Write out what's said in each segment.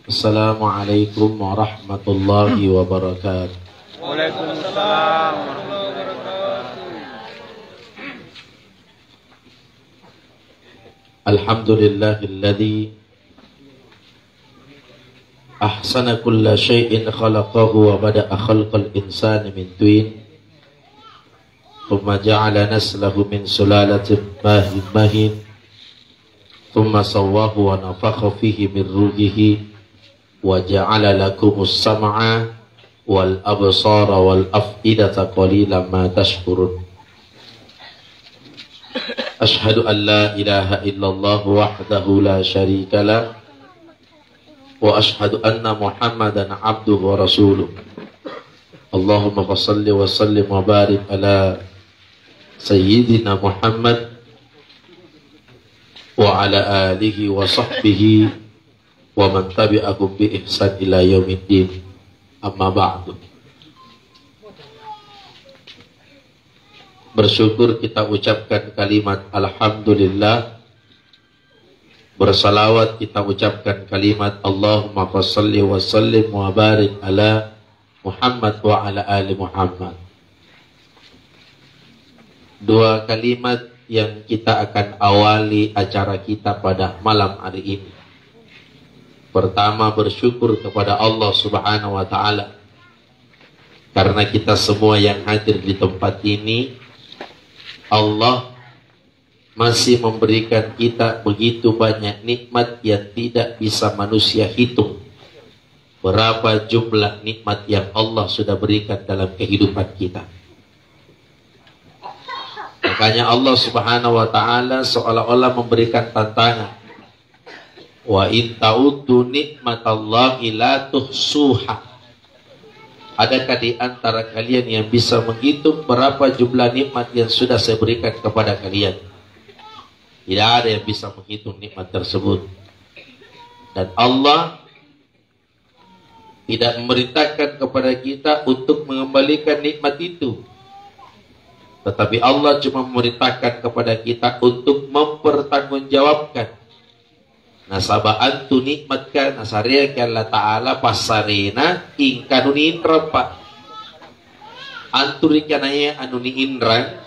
Assalamualaikum warahmatullahi wabarakatuh. Waalaikumsalam warahmatullahi wabarakatuh. Alhamdulillahilladzi ahsana kulla syai'in khalaqahu wa bada'a khalqal insani min tin thumma ja'ala naslahu min sulalatin mahin thumma sawwahu wa nafakha fihi min ruhihi wa ja'ala lakumus sam'a wal absara wal af'idata qalilan ma tashkurun. Ashhadu an la ilaha illallah wahdahu la syarika lah wa ashhadu anna Muhammadan abduhu wa rasuluh. Allahumma fassalli wa sallim wa barik ala sayyidina Muhammad wa ala alihi wa sahbihi wa man tabi'ahum bi ihsan ila yaumiddin. Amma ba'du. Bersyukur kita ucapkan kalimat alhamdulillah. Bersalawat kita ucapkan kalimat Allahumma fassalli wa sallim wa barik ala Muhammad wa ala ali Muhammad. Dua kalimat yang kita akan awali acara kita pada malam hari ini. Pertama, bersyukur kepada Allah Subhanahu wa Ta'ala, karena kita semua yang hadir di tempat ini, Allah masih memberikan kita begitu banyak nikmat yang tidak bisa manusia hitung. Berapa jumlah nikmat yang Allah sudah berikan dalam kehidupan kita. Makanya Allah Subhanahu wa Ta'ala seolah-olah memberikan tantangan. Wa in ta'uddu nikmatallahi la tuhsuha. Adakah di antara kalian yang bisa menghitung berapa jumlah nikmat yang sudah saya berikan kepada kalian? Tidak ada yang bisa menghitung nikmat tersebut. Dan Allah tidak memerintahkan kepada kita untuk mengembalikan nikmat itu. Tetapi Allah cuma memerintahkan kepada kita untuk mempertanggungjawabkan. Nasaba antu nikmatkan nasariya Allah Ta'ala pasarina ingkanu ni inrapa. Anturi kanaya anu ni inrang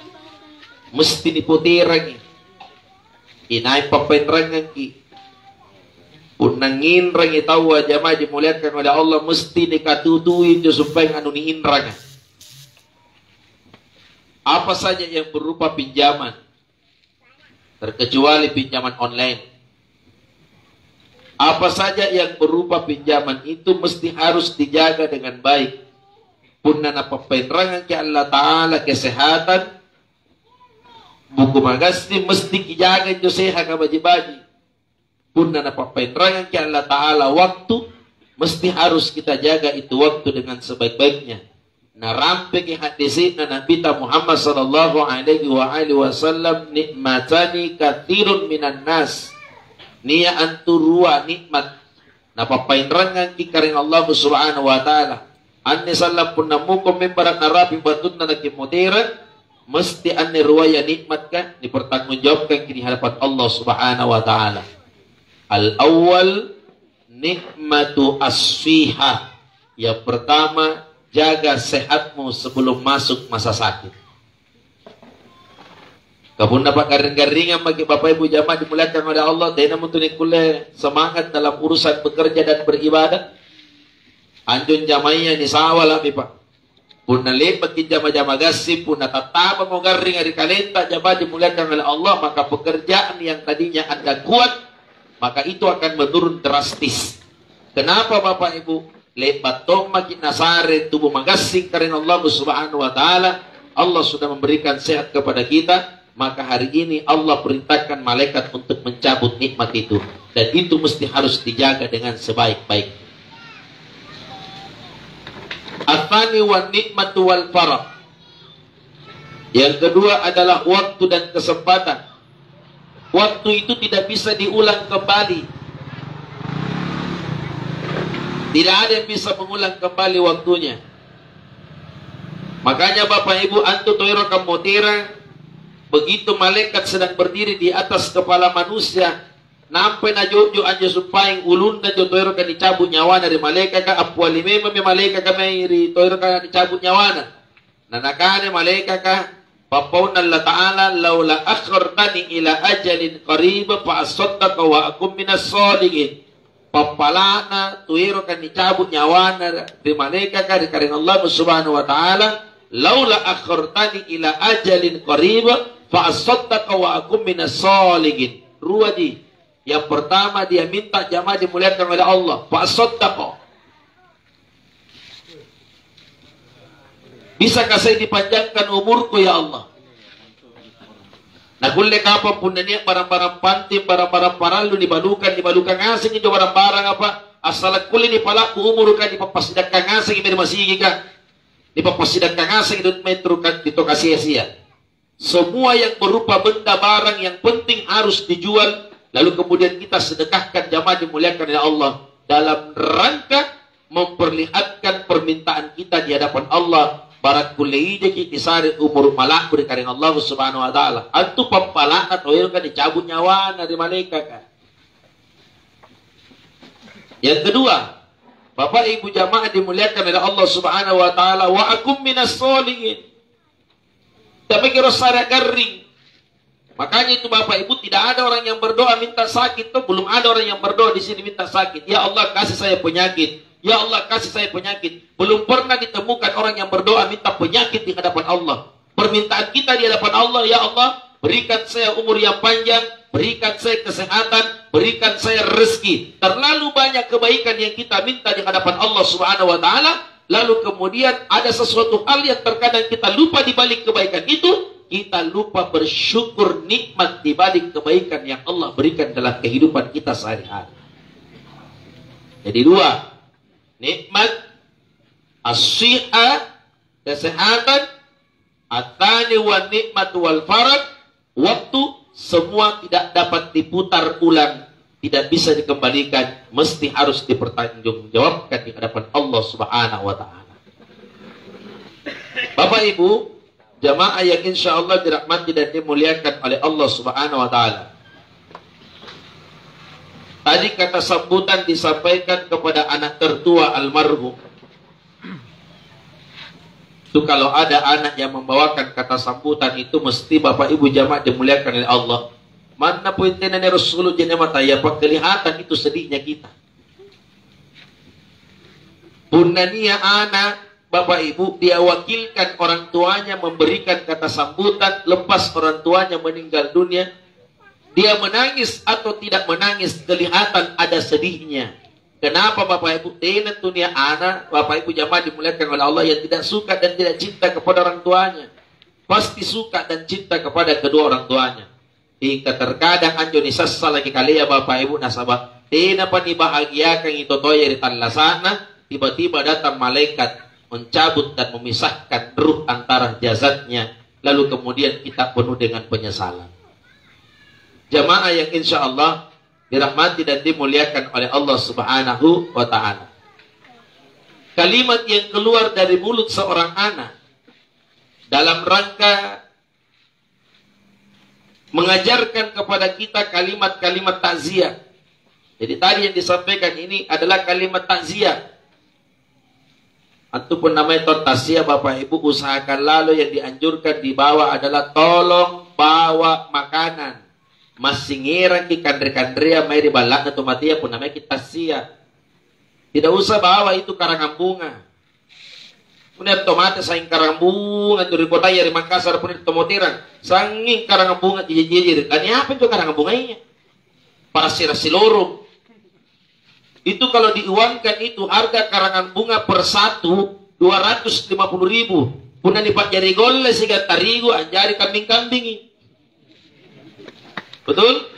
mesti diputirang. Inay papenrangan ki. Unang inrang itawa jamaah dimuliakan oleh Allah mesti dikatutuin supaya anu ni inrang. Apa saja yang berupa pinjaman, terkecuali pinjaman online. Apa saja yang berupa pinjaman itu mesti harus dijaga dengan baik. Punna penerangan ke Allah Ta'ala kesehatan, buku magasti mesti dijaga itu sehat ke baji-baji. Punna penerangan ke Allah Ta'ala waktu, mesti harus kita jaga itu waktu dengan sebaik-baiknya. Narampe ke hadisina Nabi Muhammad sallallahu alaihi wasallam, nikmatani kathirun minan nas. Nia anturua nikmat napapainrangan kikaring Allah Subhanahu wa Ta'ala. Anni sallam pun namukom membarak narapi batun na nakimutiran, mesti anni ruwaya nikmat ka dipertanggungjawabkan di hadapan Allah Subhanahu wa Ta'ala. Al-awwal nikmatu asfiha. Yang pertama, jaga sehatmu sebelum masuk masa sakit. Kapun dapat garing-garingan bagi Bapak Ibu jamaah dimuliakan oleh Allah, dena muntunik kule semangat dalam urusan bekerja dan beribadah. Anjun jamainya ni sawal abi Pak. Pun nalipat ki jamaah-jamaah gasip, pun tatapa mo garing hari kalenta jamaah dimuliakan oleh Allah, maka pekerjaan yang tadinya Anda kuat, maka itu akan menurun drastis. Kenapa Bapak Ibu? Lepat tong makin nasare tubuh magasing karena Allah Subhanahu wa Ta'ala. Allah sudah memberikan sehat kepada kita. Maka hari ini Allah perintahkan malaikat untuk mencabut nikmat itu. Dan itu mesti harus dijaga dengan sebaik-baik. Athani wa nikmatu wal farah. Yang kedua adalah waktu dan kesempatan. Waktu itu tidak bisa diulang kembali. Tidak ada yang bisa mengulang kembali waktunya. Makanya Bapak Ibu antu toiro kamotira, begitu malaikat sedang berdiri di atas kepala manusia, nampai na jojo anja supaya ulun na jo toiro kan dicabut nyawana dari malaikat ka apwali memang malaikat ka may toiro kan dicabut nyawana. Nanakane malaikat ka papaun Allah Ta'ala laula akhartani ila ajalin qariba fa asaddaqa wa akum minas sholihin. Papalana tuiro kan dicabut nyawana dari malaikat ka dikarenakan Allah Subhanahu wa taala laula akhartani ila ajalin qariba fa asaddaqa wa akum minas sholihin. Ruwaji. Yang pertama dia minta jamaah dimuliakan oleh Allah. Fa asaddaqa. Bisakah saya dipanjangkan umurku ya Allah? Nah kulle kapang pun niya barang-barang pantim, barang-barang paralu dibalukan ngasing itu barang-barang apa? Asal kulle ni palaku umur ka dipapasidakan ngasing ibig masigi ka. Dipapasidakan ngasing itu metro kan dito sia-sia. Semua yang berupa benda barang yang penting harus dijual, lalu kemudian kita sedekahkan jamaah dimuliakan oleh Allah dalam rangka memperlihatkan permintaan kita di hadapan Allah. Barat kulei jadi kisari umur malaku dikaring Allah Subhanahu wa taala. Antu pampala atau kan dicabut nyawa dari malaikat kan. Yang kedua, Bapak Ibu jamaah dimuliakan oleh Allah Subhanahu wa taala, wa akum minas sholihin. Tapi kira sada garing. Makanya itu Bapak Ibu tidak ada orang yang berdoa minta sakit tuh, belum ada orang yang berdoa di sini minta sakit. Ya Allah kasih saya penyakit. Ya Allah kasih saya penyakit. Belum pernah ditemukan orang yang berdoa minta penyakit di hadapan Allah. Permintaan kita di hadapan Allah, ya Allah, berikan saya umur yang panjang, berikan saya kesehatan, berikan saya rezeki. Terlalu banyak kebaikan yang kita minta di hadapan Allah Subhanahu wa taala, lalu kemudian ada sesuatu hal yang terkadang kita lupa di balik kebaikan itu, kita lupa bersyukur nikmat di balik kebaikan yang Allah berikan dalam kehidupan kita sehari-hari. Jadi dua, nikmat as-siha, kesehatan, atani wa nikmat wal farad, waktu semua tidak dapat diputar ulang, tidak bisa dikembalikan, mesti harus dipertanggungjawabkan di hadapan Allah Subhanahu wa taala. Bapak Ibu, jamaah yang insya Allah dirahmati dan dimuliakan oleh Allah Subhanahu wa taala. Tadi kata sambutan disampaikan kepada anak tertua almarhum. Itu kalau ada anak yang membawakan kata sambutan itu mesti Bapak Ibu jamaah dimuliakan oleh Allah. Mana poinnya Rasulullah jadi mata ya pak kelihatan itu sedihnya kita. Punania anak Bapak Ibu dia wakilkan orang tuanya memberikan kata sambutan lepas orang tuanya meninggal dunia. Dia menangis atau tidak menangis kelihatan ada sedihnya. Kenapa Bapak Ibu? Tentunya anak Bapak Ibu jamaah dimuliakan oleh Allah yang tidak suka dan tidak cinta kepada orang tuanya. Pasti suka dan cinta kepada kedua orang tuanya. Hingga terkadang anjo ni sassa lagi kali ya Bapak Ibu nasabah. Tina pa ni bahagiakan itu toya di tanlasana. Tiba-tiba datang malaikat mencabut dan memisahkan ruh antara jasadnya. Lalu kemudian kita penuh dengan penyesalan. Jamaah yang insya Allah dirahmati dan dimuliakan oleh Allah Subhanahu wa ta'ala. Kalimat yang keluar dari mulut seorang anak dalam rangka mengajarkan kepada kita kalimat-kalimat takziah. Jadi tadi yang disampaikan ini adalah kalimat takziah. Ataupun namanya takziah Bapak Ibu usahakan lalu yang dianjurkan di bawah adalah tolong bawa makanan. Masih ngira ki kandre-kandrea mai di balak atau mati ya pun namanya kita sia. Tidak usah bawa itu karangan bunga. Punya tomates saing karangan bunga dari kota ya di Makassar pun itu tomotiran. Sanging karangan bunga jijir. Dan apa itu karangan bunganya? Para sirah-silorong. Itu kalau diuangkan itu harga karangan bunga per satu 250.000. Punya di Pak Jari Gole siga tarigu anjari kambing-kambingi. Betul?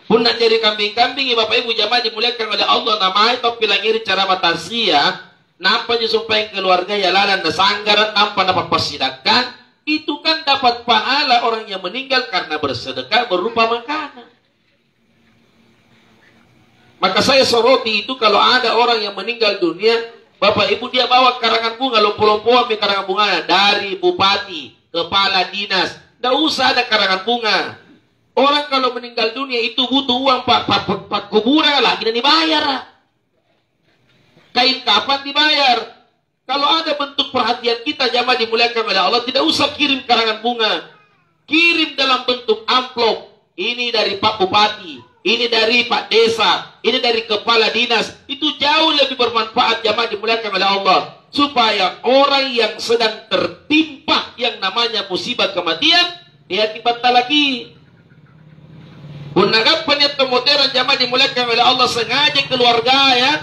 Pun nak jadi kambing-kambing Bapak Ibu jamaah dimuliakan oleh Allah namanya tapi langir cara matasia nampaknya supaya keluarga ya lalan dan sanggaran nampak dapat persidakan itu kan dapat pahala orang yang meninggal karena bersedekah berupa makanan. Maka saya soroti itu kalau ada orang yang meninggal dunia Bapak Ibu dia bawa karangan bunga lompo-lompo ambil karangan bunga dari bupati, kepala dinas. Tidak usah ada karangan bunga. Orang kalau meninggal dunia itu butuh uang pak kuburan lagi dan dibayar. Kain kapan dibayar. Kalau ada bentuk perhatian kita jamaah dimuliakan oleh Allah, tidak usah kirim karangan bunga. Kirim dalam bentuk amplop. Ini dari Pak Bupati, ini dari Pak Desa, ini dari Kepala Dinas. Itu jauh lebih bermanfaat jamaah dimuliakan oleh Allah. Supaya orang yang sedang tertimpa yang namanya musibah kematian, dia dibantah lagi. Punagapan ya temoteran jamaah dimuliakan oleh Allah, sengaja keluarga ya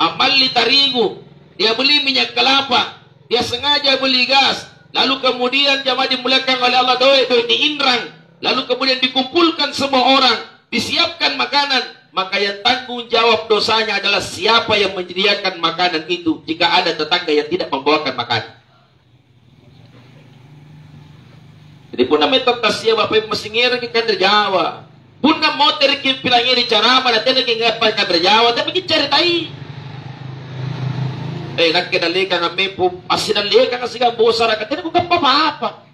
amal tarigu, dia beli minyak kelapa, dia sengaja beli gas, lalu kemudian jamaah dimuliakan oleh Allah doi diinrang, lalu kemudian dikumpulkan semua orang, disiapkan makanan, maka yang tanggung jawab dosanya adalah siapa yang menyediakan makanan itu jika ada tetangga yang tidak membawakan makanan. Jadi pun namanya tertasia bapak ibu mesti ngira kan Jawa. Bunda mau terikin pilangnya di cara mana tidak ingat kan Jawa tapi kita ceritai. Nak kedalikan kami pun pasti dalikan kasih kamu bosara tidak bukan apa-apa.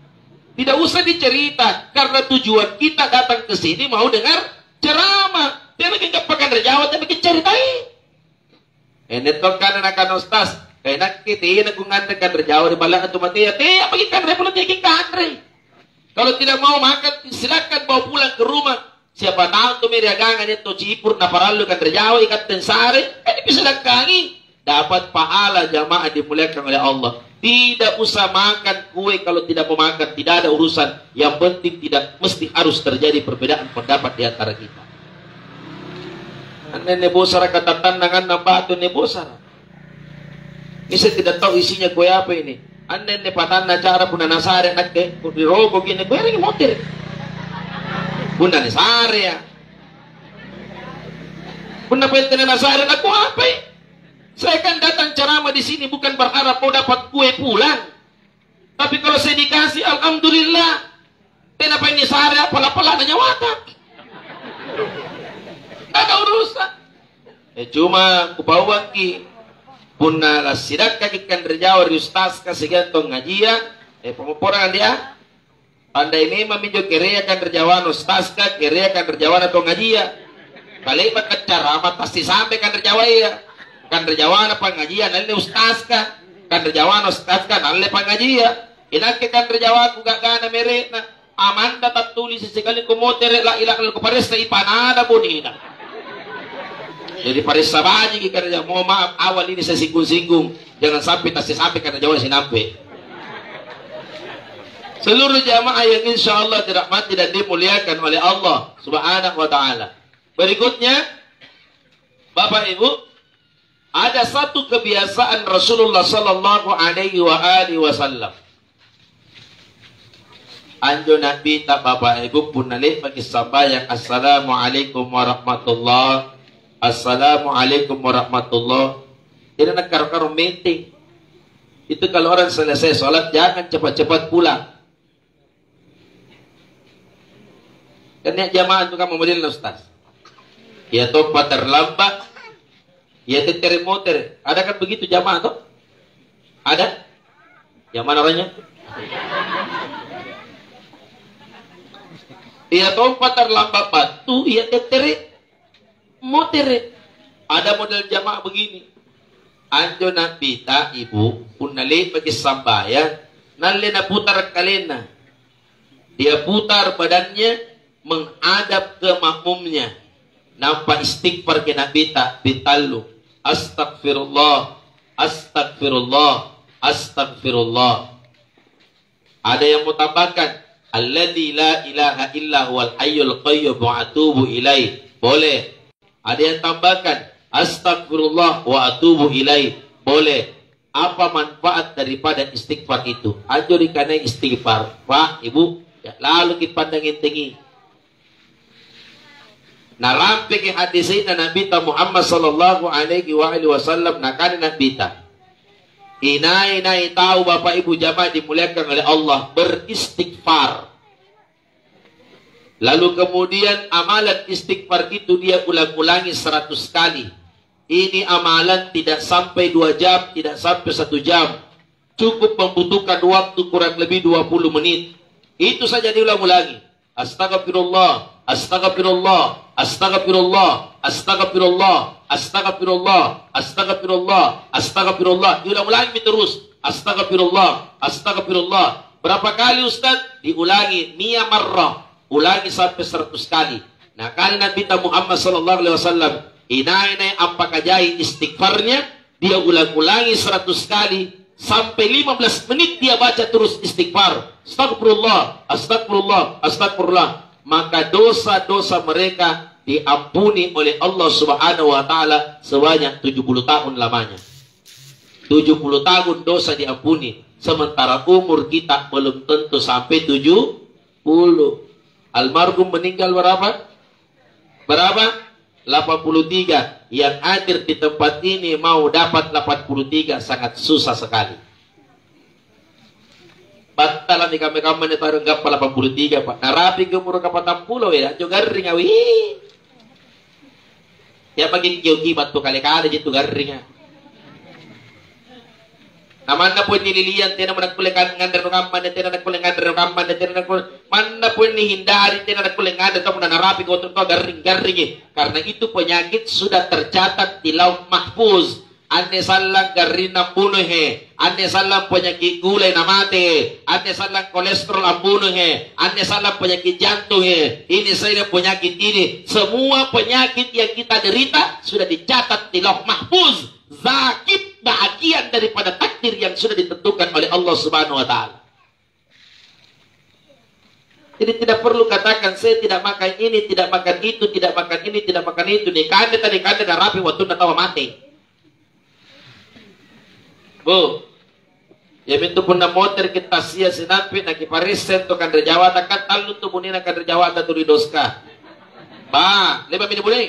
Tidak usah dicerita karena tujuan kita datang ke sini mau dengar ceramah. Tidak ingat pakai Jawa tapi kita ceritai. Ini tuh kan anak ustaz. Kayak kita ini aku ngantre kan Jawa di balik atau mati ya. Tidak bagi kan politik kan. Kalau tidak mau makan silakan bawa pulang ke rumah. Siapa tahu tuh meriagangan itu cipur na paralu kan Jawa ikat tensare, ini bisa dakangi dapat pahala jamaah dimuliakan oleh Allah. Tidak usah makan kue kalau tidak mau makan, tidak ada urusan. Yang penting tidak mesti harus terjadi perbedaan pendapat di antara kita. Nenek bosara kata tandangan nampak tuh nenek bosara. Ini saya tidak tahu isinya kue apa ini. Nenek patana cara pun nasare nak ke dirogo gini kue ini motor. Bunda Nasare ya. Bunda Pentene Nasare aku apa ya? Saya kan datang ceramah di sini bukan berharap mau dapat kue pulang. Tapi kalau saya dikasih alhamdulillah. Kenapa ini Sare apalah nanya watak. Tidak ada urusan. Cuma kupawang ki Bunda la sidak kakikan Jawa di ustaz kasih gantong ngajian. Pemupuran dia. Pandai memang minjo kerea kan terjawan ustaz ka kerea kan terjawan atau ngajia. Kali makan ceramah pasti sampai kan terjawa ya. Kan terjawan apa ngajian nalle ustaz ka kan terjawan ustaz ka nalle pangajia. Inak kan terjawan juga kana mere na amanda tatulis sekali komotere la ila ko paresta ipanada bonina. Jadi paresta baji kita mau maaf awal ini saya singgung-singgung jangan sampai sampai kan terjawan sinampe. Seluruh jamaah yang insya Allah dirahmati dan dimuliakan oleh Allah Subhanahu wa Ta'ala. Berikutnya, Bapak Ibu, ada satu kebiasaan Rasulullah Sallallahu Alaihi Wasallam. Anjo Nabi tak Bapak Ibu pun nalik bagi sambayang Assalamualaikum warahmatullah. Assalamualaikum warahmatullah. Ini nak karo-karo meeting. Itu kalau orang selesai sholat jangan cepat-cepat pulang. Karena jamaah itu kamu model ustaz. Ya tempat terlambat. Ya termoter. Ada kan begitu jamaah tuh? Ada? Yang mana orangnya? Ya tempat terlambat batu. Ya moter. Ada model jamaah begini. Anjo Nabi tak ibu pun nali bagi sambayan. Nali na putar kalena. Dia putar badannya menghadap ke makmumnya. Nampak istighfar ke Nabi tak bitalu. Astagfirullah. Astagfirullah. Astagfirullah. Ada yang mutambahkan alladzi la ilaha illa huwal hayyul qayyum wa atubu ilaih. Boleh. Ada yang tambahkan astagfirullah wa atubu ilaih. Boleh. Apa manfaat daripada istighfar itu? Ajo dikanai istighfar. Pak, Ibu, ya, lalu kita pandangin tinggi. Narampi ke hadis ini Nabi Muhammad sallallahu alaihi wasallam nakani Nabi ta. Inai tahu Bapak Ibu jamaah dimuliakan oleh Allah beristighfar. Lalu kemudian amalan istighfar itu dia ulang-ulangi 100 kali. Ini amalan tidak sampai 2 jam, tidak sampai 1 jam. Cukup membutuhkan waktu kurang lebih 20 menit. Itu saja diulang-ulangi. Astagfirullah. Astagfirullah, astagfirullah, astagfirullah, astagfirullah, astagfirullah, astagfirullah. Diulang-ulangi terus. Astagfirullah, astagfirullah. Berapa kali Ustaz? Diulangi 100 marrah. Ulangi sampai 100 kali. Nah, kali Nabi Muhammad sallallahu alaihi wasallam inai apakah jai istighfarnya, dia ulang-ulangi 100 kali sampai 15 menit dia baca terus istighfar. Astagfirullah, astagfirullah, astagfirullah. Maka dosa-dosa mereka diampuni oleh Allah Subhanahu wa taala sebanyak 70 tahun lamanya. 70 tahun dosa diampuni, sementara umur kita belum tentu sampai 70. Almarhum meninggal berapa? Berapa? 83. Yang hadir di tempat ini mau dapat 83 sangat susah sekali. Batalan di kami-kami ni taruh gapa 83 Pak. Narapi ke murah kapatan pulau ya. Jo garing awi. Ya pagi jogi batu kali-kali jitu garing. Namanya pun nililian, tiada nak boleh ngandar kampan, tiada nak boleh ngandar kampan, tiada nak boleh. Mana pun hindari, tiada nak boleh ngandar. Tahu mana rapi kau garing-garing. Karena itu penyakit sudah tercatat di Lauh Mahfuz. Ane salah garina bunuh he, ane salah penyakit gula na mati, ane salah kolesterol ambunuh he, ane salah penyakit jantung he. Ini saya penyakit ini. Semua penyakit yang kita derita sudah dicatat di Lauh Mahfuz. Zakit bahagian daripada takdir yang sudah ditentukan oleh Allah Subhanahu wa taala. Jadi tidak perlu katakan saya tidak makan ini, tidak makan itu, tidak makan ini, tidak makan itu. Nih kande tadi kande dah rapi waktu nak tahu mati. Bu, ya itu pun na motor kita sia sinampi nak kiparisen tu kande Jawa takat talu tu bunina kande Jawa tu ridoska. Ba, leba mini boleh.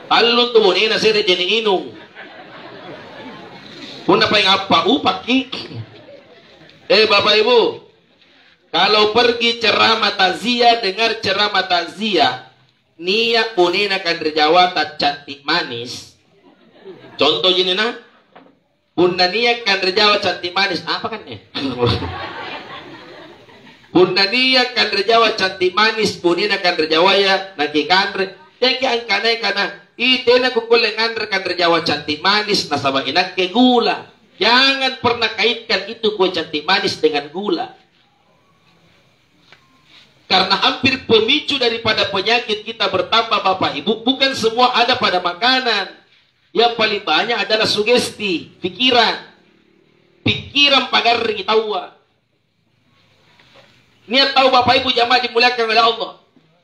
Alun tu bunina saya jadi inung. Pun apa yang apa? Paki. Bapak Ibu, kalau pergi ceramah takziah, dengar ceramah takziah, niat bunina kande Jawa tak cantik manis. Contoh gini nah, bunda niat kande Jawa cantik manis, apa kan ya? Bunda niat kande Jawa cantik manis, bunina kande Jawa ya naki kande. Yang angkane kana itena kukuleng kandre Jawa cantik manis nasabah enak ke gula. Jangan pernah kaitkan itu kue cantik manis dengan gula. Karena hampir pemicu daripada penyakit kita bertambah Bapak Ibu bukan semua ada pada makanan. Yang paling banyak adalah sugesti, pikiran. Pikiran pagar tahu. Niat tahu Bapak Ibu jamaah dimuliakan oleh Allah.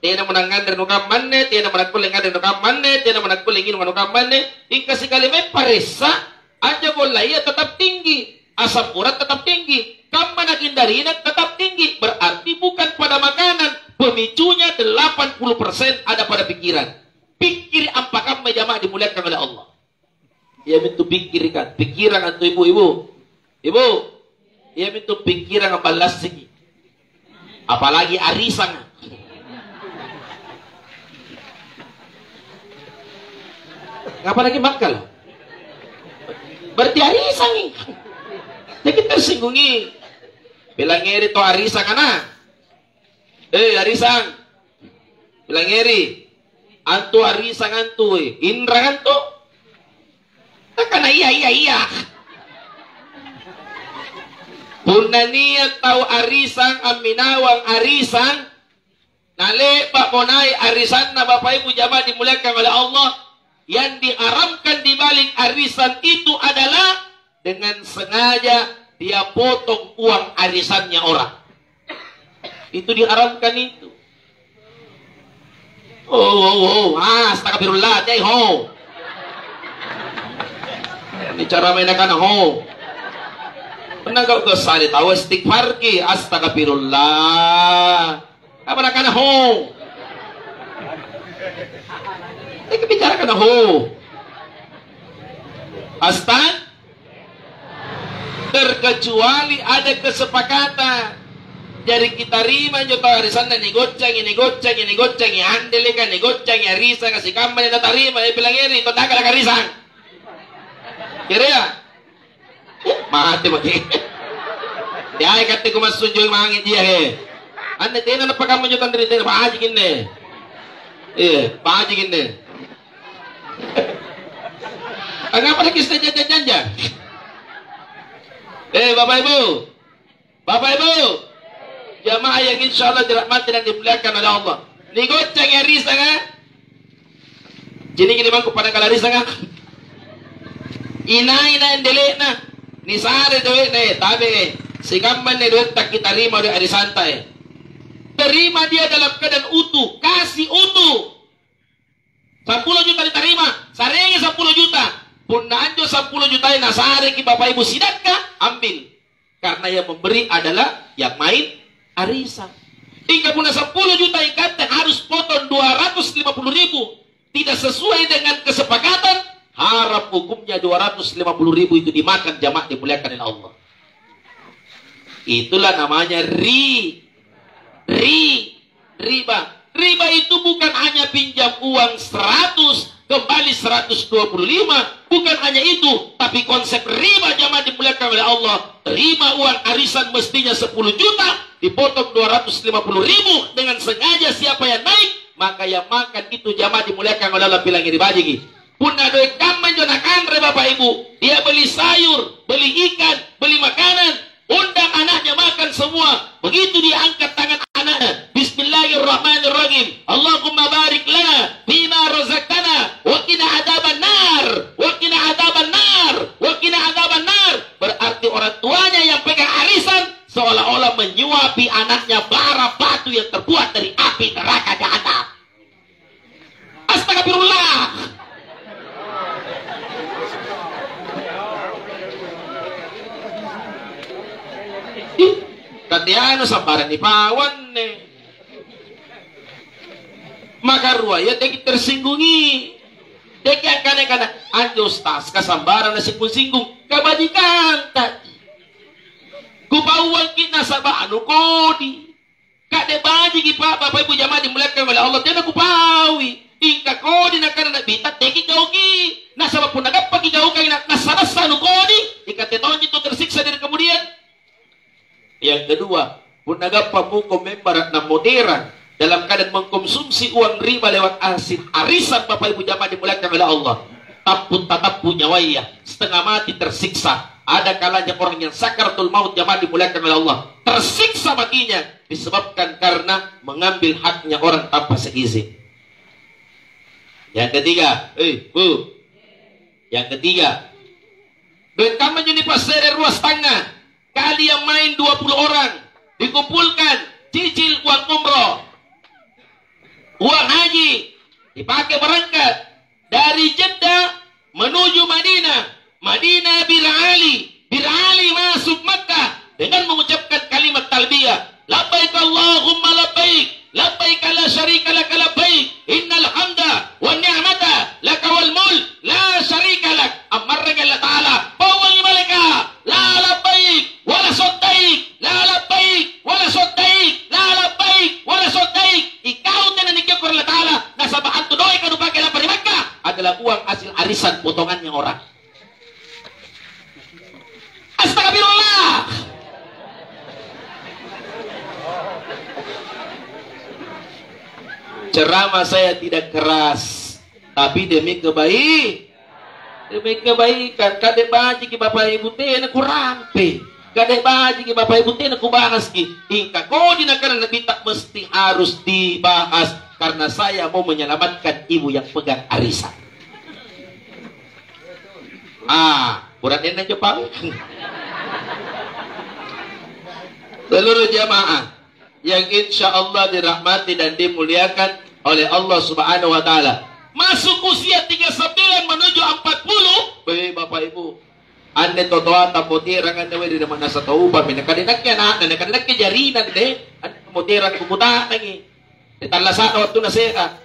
Tiada menangan dan nukam mana, tiada menakul lengan dan nukam mana, tiada menakul lengin dan nukam mana. Ingka sekali paresa, aja bolaya tetap tinggi, asam urat tetap tinggi, kamana kindarina tetap tinggi. Berarti bukan pada makanan, pemicunya 80% ada pada pikiran. Pikir apakah jamaah dimuliakan oleh Allah. Ya itu pikirkan, pikiran antu ibu-ibu, ibu, ya itu pikiran balas segi. Apalagi arisan. Ngapa lagi bakal? Berarti arisan nih. Jadi tersinggungi. Bilang ngeri to arisan kana. Arisan. Bilang ngeri. Antu arisan antu. Indra antu. Takana iya. Punaniya tahu arisan aminawang arisan. Nale pak monai arisan na Bapak Ibu jamaah dimuliakan oleh Allah. Yang diharamkan di balik arisan itu adalah dengan sengaja dia potong uang arisannya orang. Itu diharamkan itu. Astagfirullah, ho. Ini cara mainkan ho. Pernah kau kesali tahu istighfar ki astagfirullah. Apa nak ho? Kita bicarakan terkecuali ada kesepakatan. Jadi kita rima joto arisan dan goceng ini andele kan goceng arisan kasih kamar yang tarima bilang ini itu tak ada arisan. Kira ya? Mati bagi. Dia kata ku masuk jauh mangin dia he. Anda tena na pagkamanjutan dari tena pahajikin ne. Iya, pahajikin ne. Angapa lagi kita janja-janja? Bapak Ibu. Bapak Ibu. Jamaah yang insya Allah dirahmati dan dimuliakan oleh Allah. Ni goceng ya risa kan? Jadi gini bang kepada kala risa kan? Ina yang delek na. Ni sare duit ne, tabi si gamban ne duit tak kita terima di hari santai. Terima dia dalam keadaan utuh, kasih utuh. 10 juta diterima, sarengnya 10 juta. Pun nanjo 10 juta na sare ki Bapak Ibu sidakah? Ambil. Karena yang memberi adalah yang main arisan. Hingga punya 10 juta ikatan harus potong 250.000. Tidak sesuai dengan kesepakatan, harap hukumnya 250.000 itu dimakan jamaah dimuliakan oleh Allah. Itulah namanya riba. Riba itu bukan hanya pinjam uang 100 kembali 125, bukan hanya itu, tapi konsep riba jamaah dimuliakan oleh Allah. Terima uang arisan mestinya 10 juta, dipotong 250.000 dengan sengaja siapa yang naik, maka yang makan itu jamaah dimuliakan oleh Allah bilang riba lagi. Punna doy kaman jonakan re Bapak Ibu, dia beli sayur, beli ikan, beli makanan, undang anaknya makan semua. Begitu dia angkat tangan anaknya, Bismillahirrahmanirrahim, Allahumma barik lana bima razaqtana wa qina adzaban nar, wa qina adzaban nar, wa qina adzaban nar. Berarti orang tuanya yang pegang arisan seolah-olah menyuapi anaknya bara batu yang terbuat dari api neraka jahanam. Astagfirullah. Katiano sambaran ni pawan ne. Maka ruaya deki tersinggungi. Deki angkane-kana anjos tas kasambaran na singgung kabajikan tadi. Kupauan kita sabah anu kodi. Kade baji ki Bapak Ibu jamaah dimuliakan oleh Allah. Tena kupawi. Ingka kodi na kana bitat deki gauki. Na sabab pun nagapagi gauki na nasarasa anu kodi. Ika tetonji itu tersiksa dari kemudian. Yang kedua, pun nagapa muko member na modern dalam keadaan mengkonsumsi uang riba lewat arisan Bapak Ibu jamaah dimuliakan oleh Allah. Tampun tatap punya waya, setengah mati tersiksa. Ada kalanya orang yang sakaratul maut jamaah dimuliakan oleh Allah, tersiksa matinya disebabkan karena mengambil haknya orang tanpa seizin. Yang ketiga, Bu. Yang ketiga, duit kamu jadi pasir ruas tangga. Kali yang main 20 orang dikumpulkan, cicil uang umroh, uang haji, dipakai berangkat dari Jeddah menuju Madinah, Madinah Bir Ali masuk Makkah dengan mengucapkan kalimat talbiyah, labbaik Allahumma labbaik, labbaik la syarika lak labbaik, innal hamda wan ni'mata laka wal mulk la syarika lak. Amarna Allah Ta'ala, bawang mereka, la labbaik wala sodaik, la labbaik wala sodaik, la labbaik wala sodaik. Ikaw tenan ikut Allah Ta'ala nasabahan tu doi kanu pakai lapar di Makkah adalah uang hasil arisan potongannya orang. Astagfirullah. Ceramah saya tidak keras, tapi demi kebaikan. Kadek baji ki Bapak Ibu teh ku rampe. Kadek baji ki Bapak Ibu teh ku bahas ki. Hingga kodi na kana tak mesti harus dibahas karena saya mau menyelamatkan ibu yang pegang arisan. Kurang enak Jepang. Seluruh jamaah yang insya Allah dirahmati dan dimuliakan oleh Allah Subhanahu wa Ta'ala, masuk usia 39 menuju 40. Bapak Ibu, ande totoa tapotirang ande we di mana satu ubah minakadinaknya na nakadinaknya jarina de motirang kubuta lagi ditalasa waktu nasera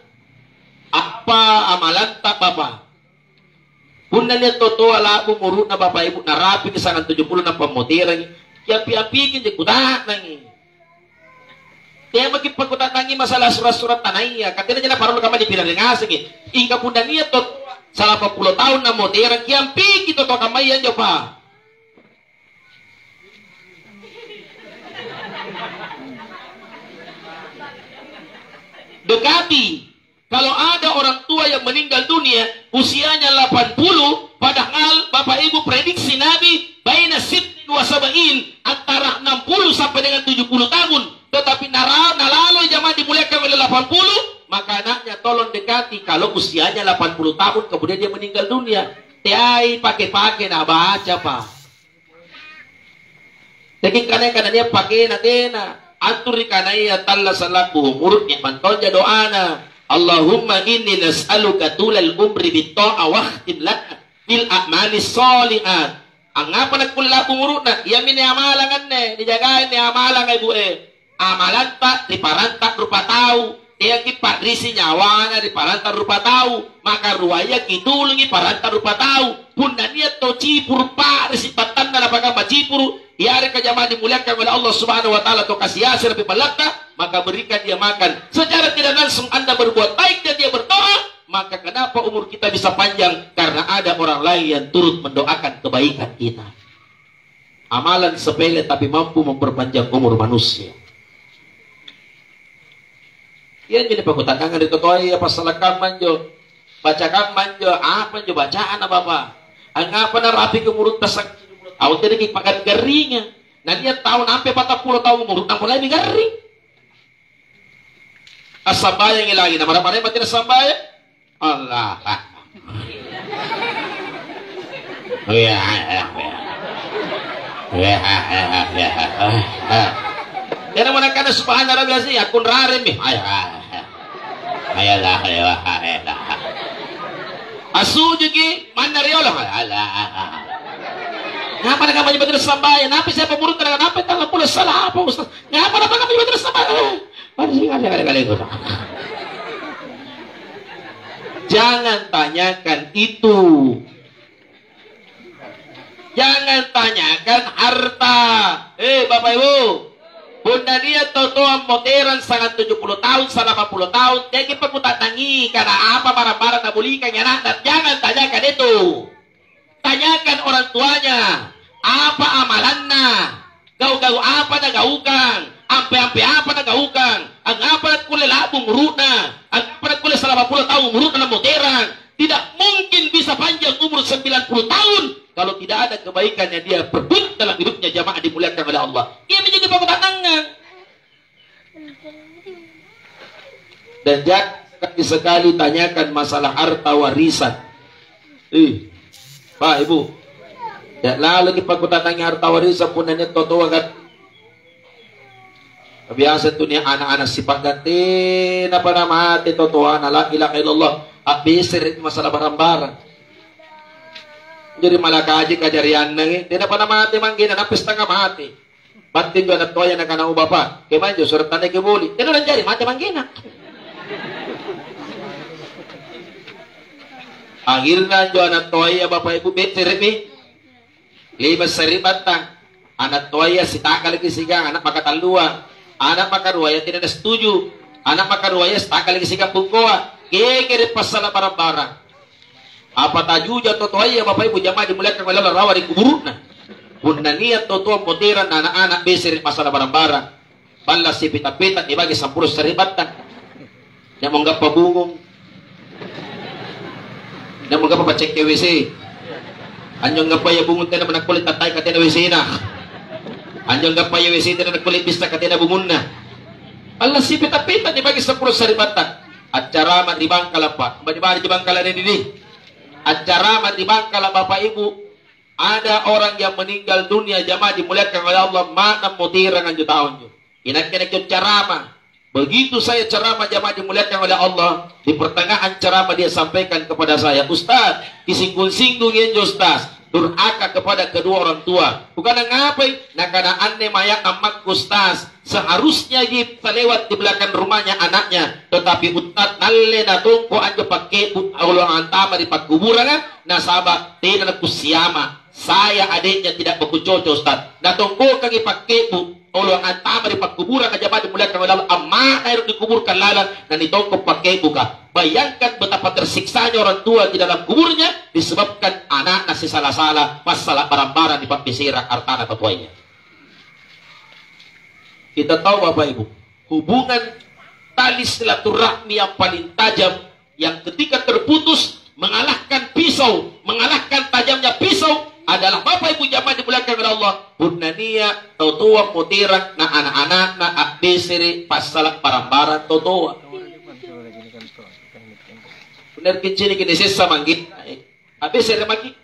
apa amalan tak Bapak Bunda lihat totoa labu murut na Bapak Ibu narapi di sana 70 na pamotirang api-apikin di kuda nangi. Dia bagi pagkuda nangi masalah surat-surat tanahnya. Katanya na parang kama dipilang ngasig. Ika punda niya to salah 40 tahun na motirang kiampi kito to kamayan jo pa. dekati. Kalau ada orang tua yang meninggal dunia usianya 80, padahal Bapak Ibu prediksi Nabi baina sittin wa sab'in, antara 60 sampai dengan 70 tahun, tetapi nalalo jamaah dimuliakan oleh 80, maka anaknya tolong dekati. Kalau usianya 80 tahun kemudian dia meninggal dunia, tiai pakai nak baca Pak. Tapi karena dia pakai natena aturi kana ya talla salaku umurnya mantonja doana. Allahumma inni nas'aluka tulal umri bitta'a wa khtim lak bil a'mali sholihat. Ang apa nagkula umuruna ya mini amalangan ne dijagain ni amalang ibu amalan tak di paranta rupa tahu iya kipat risi nyawana di paranta rupa tahu maka ruaya kitulungi paranta rupa tahu punna niya to cipur pa risi patan na napaka macipur iari ka jamaah dimuliakan oleh Allah Subhanahu wa taala to kasih asir pi balakta, maka berikan dia makan secara tidak langsung. Anda berbuat baik dan dia berdoa, maka kenapa umur kita bisa panjang? Karena ada orang lain yang turut mendoakan kebaikan kita. Amalan sepele tapi mampu memperpanjang umur manusia. Yan jadi pagkutanangan dito ko ay pasalakan manjo. Bacakan manjo, apa jo bacaan apa apa? Ang apa na rapi kemurut tasang awat tadi kipakan garingan. Nah dia tahun sampai 40 tahun umur nang mulai garing. Asambaya yang lagi nama mana mati asambaya? Allah. Ya. Jangan mana kana subhanallah biasa akun rare mi. Ayalah. Asu juga mana riola. Ngapa nak kamu nyebut sambaya? Napi saya pemurut dengan apa? Tanggal pula salah apa Ustaz? Ngapa nak kamu nyebut sambaya? Kali. Jangan tanyakan itu. Jangan tanyakan harta. Bapak Ibu, bunda dia totoan modern sangat 70 tahun, 80 tahun. Jadi pemutak tangi karena apa barang-barang tak boleh kan anak. Jangan tanyakan itu. Tanyakan orang tuanya, apa amalannya, gau-gau apa na gaukang, ampe-ampe apa na gaukang, ang apa na kule labong muruna, ang apa na kule 80 tahun muruna na modern. Tidak mungkin bisa panjang umur 90 tahun kalau tidak ada kebaikan yang dia perbuat dalam hidupnya. Jamaah dimuliakan oleh Allah. Ia menjadi pengetatangan. Dan jangan sekali tanyakan masalah harta warisan. Pak Ibu, ya lalu kita kutananya harta warisan pun hanya toto agak biasa tu ni anak-anak sifat ganti apa nama hati totoan la ilaha illallah abisir masalah barang-barang. Jadi malah kaji kajarian nangi tidak apa nama hati manggina napis tengah mati. Banting anak tua yang nak anak bapa kemanjo surat tanda kebuli. Jadi orang jari mati manggina. Akhirnya jo anak toya bapak ibu betir mi 5,000 batang. Anak toya si takal lagi sigang anak maka talua. Anak maka ruaya tidak setuju. Anak maka ruaya takal lagi sigang pungkoa. Kekiri pasal barang-barang. Apa taju jatuh toya bapak ibu jamaah dimuliakan oleh Allah rawa di kuburna. Punna niat totua modern anak-anak besir masalah barang-barang. Balas si pita-pita dibagi 10,000 batang. Yang mau nggak pabungong. Yang mga papacek ke WC. Anyong nga pa ya bungun tayo na managkulit tatay ka tayo na WC na. Anyong nga pa ya WC tayo na nagkulit bista ka tayo na bungun na. Allah si pita-pita di bagi 10,000 batang. At cara di bangkala pa. Di bangkala na dini. At cara di bangkala bapak ibu. Ada orang yang meninggal dunia jamaah dimuliakan oleh Allah. Mana mutirang ang jutahon nyo. Inakinak yung ceramah. Begitu saya ceramah jamaah dimuliakan oleh Allah, di pertengahan ceramah dia sampaikan kepada saya, Ustaz, disinggung-singgung ya Ustaz, durhaka kepada kedua orang tua. Bukan ngapain? Nah karena aneh mayak amak Ustaz, seharusnya kita lewat di belakang rumahnya anaknya, tetapi Ustaz nalle na tungko anjo pakai ulang antama di kuburan nah sahabat tidak kusiama. Saya adiknya tidak berkucoco Ustaz. Nah tungko kaki pakai ulang antama di kuburan aja pada dimuliakan oleh Allah. Amma air dikuburkan lalang dan ditongkok pakai buka. Bayangkan betapa tersiksanya orang tua di dalam kuburnya disebabkan anak nasi salah-salah masalah barang-barang di pembisirak hartana ketuanya. Kita tahu Bapak Ibu, hubungan tali silaturahmi yang paling tajam, yang ketika terputus mengalahkan pisau, mengalahkan tajamnya pisau adalah Bapak Ibu jamaah dimuliakan oleh Allah. Bunania totoa motirang na anak-anak na abisiri pasalak parambaran totoa. Benar kincini kini sisa manggit. Abisiri magi.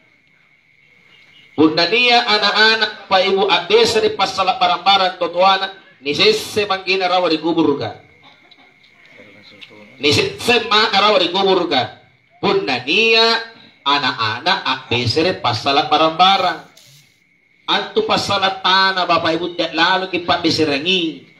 Bunania anak-anak Bapak Ibu abisiri pasalak parambaran totoana ni sisa manggina rawa di kubur ka. Ni sisa ma rawa di kubur ka. Bunania anak-anak abisiri pasalak parambaran. Antu pasalat tanah Bapak Ibu tiap lalu kipat diserangi.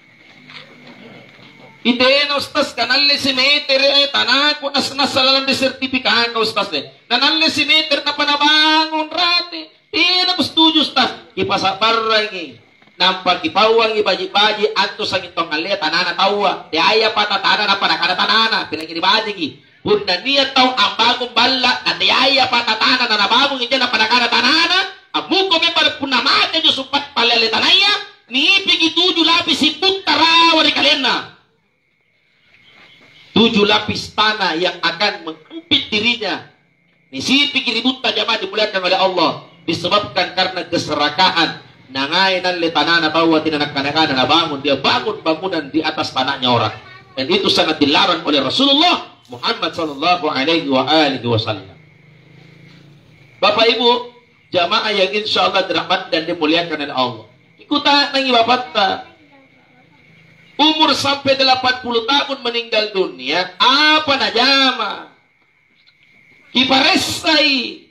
Ide na ustas kanalle simeter tanah ko nasalalan di sertifikat ka ustas kanalle simeter na panabangon rate. Ina ko setuju ustas kipasaparangi. Nampak kipawang ibaji-baji antu sa gitong alia tanana tawa. Di aya pata tanah na panakana tanana pinagi baji ki. Bunda niya taw ang bagong bala na di aya pata tanah na nabagong ija na panakana tanana. Amuko may punamate nyo supat palalitanaya, niipig 7 lapis iput tarawa di kalena. 7 lapis tanah yang akan mengumpit dirinya. Nisipig ributa jamaah dimuliakan oleh Allah. Disebabkan karena keserakaan. Nangainan letanana bahwa tidak anak-anak na bangun. Dia bangun bangunan di atas tanahnya orang. Dan itu sangat dilarang oleh Rasulullah Muhammad sallallahu alaihi wasallam. Bapak Ibu, jamaah yang insya Allah dirahmat dan dimuliakan oleh Allah. Ikutan nangi bapak umur sampai 80 tahun meninggal dunia, apa na jama? Kiparesai.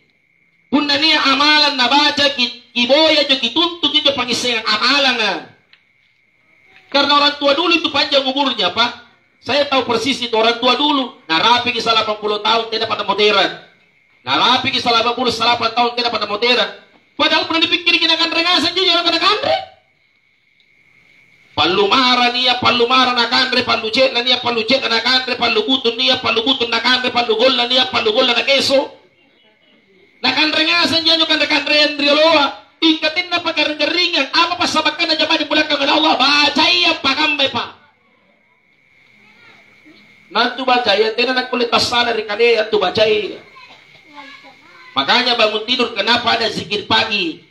Punania amalan na baca, kiboya jo kituntut jo pangisayang amalan na. Karena orang tua dulu itu panjang umurnya, Pak. Saya tahu persis itu orang tua dulu. Narapi kisah 80 tahun tidak pada modern. Narapi kisah 88 tahun tidak pada modern. Padahal pernah dipikir kita kan rengasan juga orang kandre. Palu marah niya, palu marah na kandre, palu cek na niya, palu cek na kandre, palu butun niya, palu butun na kandre, palu gol na niya, palu gol na keso. Na kandre ngasan janyo kandre yang drioloa. Ikatin na pagkaring-garingan. Apa pasabakan na jamaah dimulakan oleh Allah. Baca iya pakambay pa. Nanti baca iya. Tidak nak kulit tasana rikali ya tu baca iya. Makanya bangun tidur kenapa ada zikir pagi?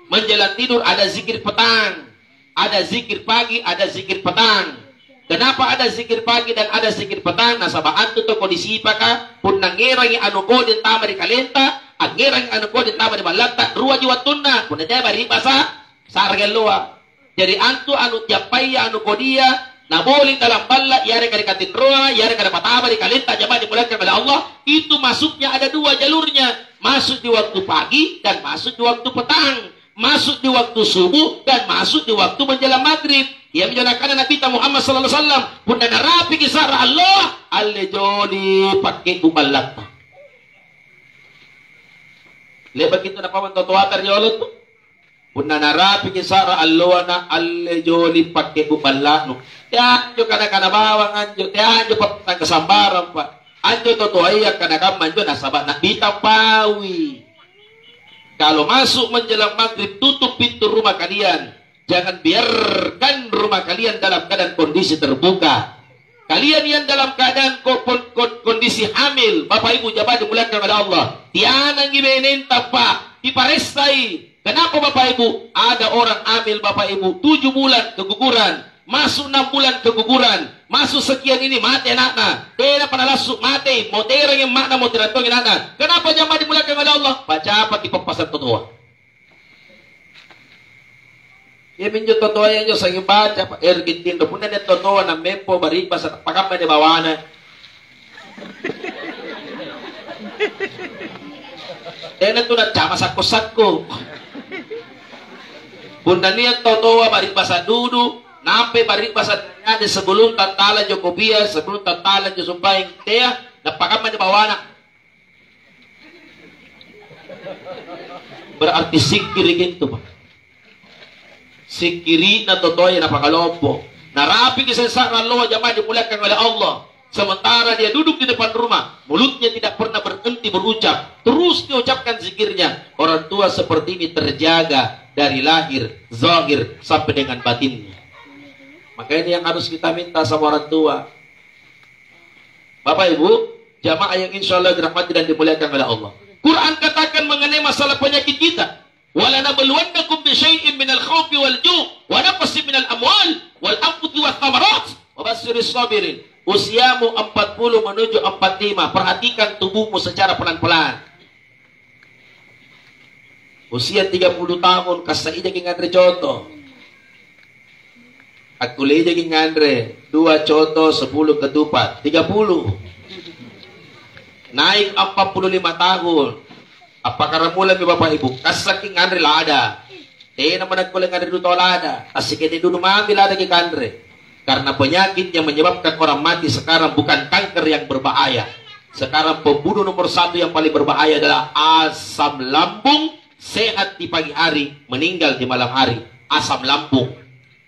Menjelang tidur ada zikir petang. Ada zikir pagi, ada zikir petang. Kenapa ada zikir pagi dan ada zikir petang? Nasabaan tu kondisi paka pun nangerang anu ko din tama di kalenta, angerang anu ko din tama di balata, ruwa jiwa tunna, pun dia bari basa sargelua. Jadi antu anu japai anu ko dia naboli dalam balla yare kada katin ruwa, yare kada patama di kalenta jamaah dimulakan oleh Allah, itu masuknya ada 2 jalurnya. Masuk di waktu pagi dan masuk di waktu petang. Masuk di waktu subuh dan masuk di waktu menjelang maghrib. Yang menjelaskan Nabi Muhammad sallallahu alaihi wasallam pun narapi kisah Allah al-joli pakai bubalak. Lepas itu na paman totoatar jolot tu. Pun narapi kisah Allah na al-joli pakai bubalak no. Ya jo kana bawang anjo, ya jo patang kesambaran Pak. Anjo totoaya kana kaman jo nasabak nak ditampawi. Kalau masuk menjelang maghrib, tutup pintu rumah kalian. Jangan biarkan rumah kalian dalam keadaan kondisi terbuka. Kalian yang dalam keadaan kondisi hamil, Bapak Ibu jamaah dimuliakan oleh Allah. Tiana ngibenen Pak, diparestai. Kenapa Bapak Ibu? Ada orang hamil Bapak Ibu 7 bulan keguguran, masuk 6 bulan keguguran, masuk sekian ini mati anaknya. Tidak pernah lasuk mati. Mau terang yang makna mau terantong anaknya. Kenapa jamaah dimuliakan oleh Allah? Baca apa di pepasan totoa? Ya minjo totoa yang jo sangi baca Pak Ergintin. Punya net totoa na mempo bariba sa pakam na bawana. Tidak tu na cama sakko-sakko. Bunda niya totoa bariba sa dudu. Nampai balik pasatnya sebelum tantala Jokobia, sebelum tantala Josumpaing Tea, napakaman di bawana. Berarti sikiri gitu Pak. Sikiri na totoo yan napakalompo. Narapi kisah Allah jamaah dimuliakan oleh Allah. Sementara dia duduk di depan rumah, mulutnya tidak pernah berhenti berucap. Terus diucapkan zikirnya. Orang tua seperti ini terjaga dari lahir, zahir, sampai dengan batinnya. Maka ini yang harus kita minta sama orang tua. Bapak Ibu, jamaah yang insya Allah dirahmati dan dimuliakan oleh Allah. Quran katakan mengenai masalah penyakit kita. Wala nabluwannakum bi syai'in minal khawfi wal ju' wa naqsin minal amwal wal anfusi wath thamarat wa basyiris sabirin. Usiamu 40 menuju 45. Perhatikan tubuhmu secara pelan-pelan. Usia 30 tahun, kasai jadi ngandre contoh. Aku leja jadi ngandre, 2 contoh, 10 ketupat, 30. Naik 45 tahun. Apakah mulai Bapak Ibu? Kasaki ngandre lada. Naman nagkulang ngandre dulu lada. Asik ini dulu mambil lada ke ngandre. Karena penyakit yang menyebabkan orang mati sekarang bukan kanker yang berbahaya. Sekarang pembunuh nomor 1 yang paling berbahaya adalah asam lambung. Sehat di pagi hari, meninggal di malam hari. Asam lambung.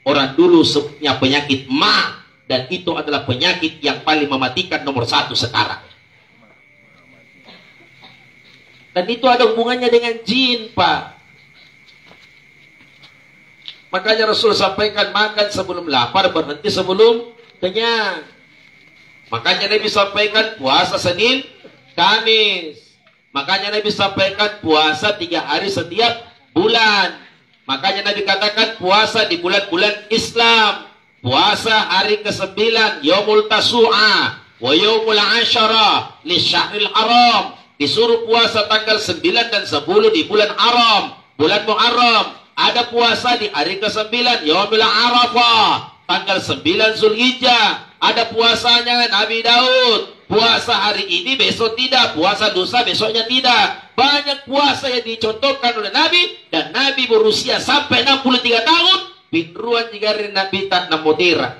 Orang dulu punya penyakit ma, dan itu adalah penyakit yang paling mematikan nomor 1 sekarang. Dan itu ada hubungannya dengan jin, Pak. Makanya Rasul sampaikan makan sebelum lapar, berhenti sebelum kenyang. Makanya Nabi sampaikan puasa Senin, Kamis. Makanya Nabi sampaikan puasa 3 hari setiap bulan. Makanya Nabi katakan puasa di bulan-bulan Islam. Puasa hari ke-9, Yaumul Tasu'a wa Yaumul Ashara li Syahril Haram. Disuruh puasa tanggal 9 dan 10 di bulan Haram, bulan Muharram. Ada puasa di hari ke-9, Yaumul Arafah, tanggal 9 Zulhijjah. Ada puasanya Nabi Daud. Puasa hari ini, besok tidak. Puasa dosa, besoknya tidak. Banyak puasa yang dicontohkan oleh Nabi. Dan Nabi berusia sampai 63 tahun. Pinruan jigarin Nabi tak namutira.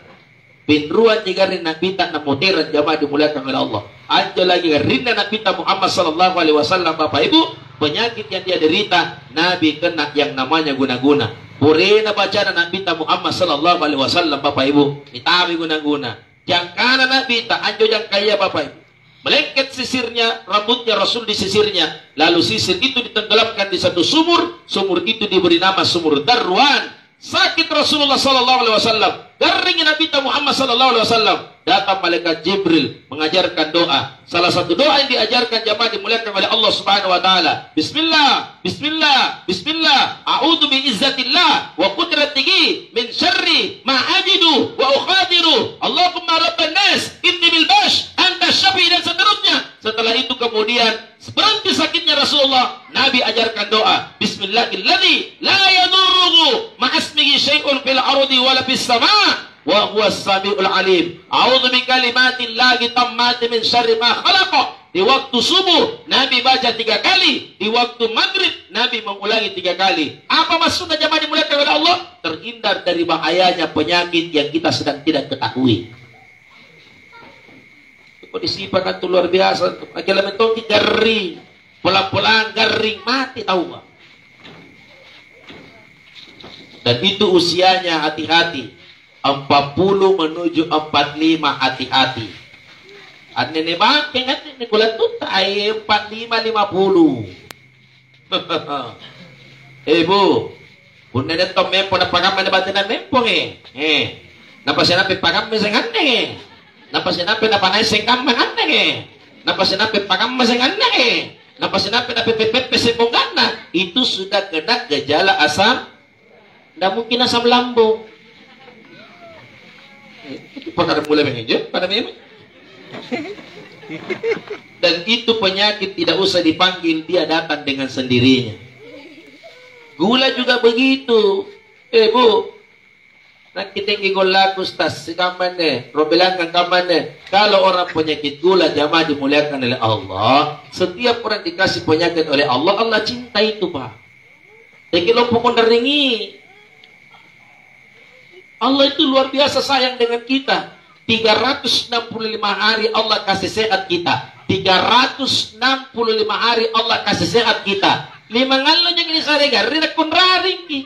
Pinruan jigarin Nabi tak namutira. Jamaah dimuliakan oleh Allah. Anjo lagi rinda Nabi Muhammad SAW, Bapak Ibu. Penyakit yang dia derita, Nabi kena yang namanya guna-guna. Purena baca Nabi Muhammad SAW, Bapak Ibu. Itawi guna-guna. Yang kanan Nabi tak anjo yang kaya Bapak Ibu. Melengket sisirnya, rambutnya Rasul disisirnya. Lalu sisir itu ditenggelamkan di satu sumur. Sumur itu diberi nama sumur Darwan. Sakit Rasulullah SAW. Garingnya Nabi Muhammad SAW. Datang malaikat Jibril mengajarkan doa. Salah satu doa yang diajarkan jamaah dimuliakan oleh Allah Subhanahu wa taala. Bismillah, bismillah, bismillah. A'udzu biizzatillah wa qudratihi min syarri ma ajidu wa ukhadiru. Allahumma rabban nas, inni bil bash, anta syafi, dan seterusnya. Setelah itu kemudian berhenti sakitnya Rasulullah. Nabi ajarkan doa. Bismillahilladzi la yadurru ma'asmihi syai'un fil ardi wala fis sama'. Wa huwa as-sami'ul alim. A'udzu bi kalimatillahi tammati min syarri ma khalaqa. Di waktu subuh Nabi baca 3 kali, di waktu maghrib Nabi mengulangi 3 kali. Apa maksudnya jemaah dimuliakan oleh Allah? Terhindar dari bahayanya penyakit yang kita sedang tidak ketahui. Kondisi pakan itu luar biasa. Akhirnya mentongki garing, pelan-pelan garing, mati tahu nggak? Dan itu usianya hati-hati. 40 menuju 45 hati-hati. Ane ne bangke ngati ne kulat tuta ay 45 50. Bu, punna de to mempo na pagam na batin na mempo Napa sinapi pagam me sengane Napa sinapi na panay sengkam mangane Napa sinapi pagam me sengane Napa sinapi na pepepe sembongana. Itu sudah kena gejala asam. Nggak mungkin asam lambung. Pada mulai menghijau, pada memang. Dan itu penyakit tidak usah dipanggil, dia datang dengan sendirinya. Gula juga begitu. Bu, nak kita ngigol lakus tas si kamane, robelan kan kamane. Kalau orang penyakit gula, jamaah dimuliakan oleh Allah. Setiap orang dikasih penyakit oleh Allah, Allah cinta itu, Pak. Tapi lo pokok deringi. Allah itu luar biasa sayang dengan kita. 365 hari Allah kasih sehat kita. 365 hari Allah kasih sehat kita. 5 ngalo yang ini sare gari nakun raring ki.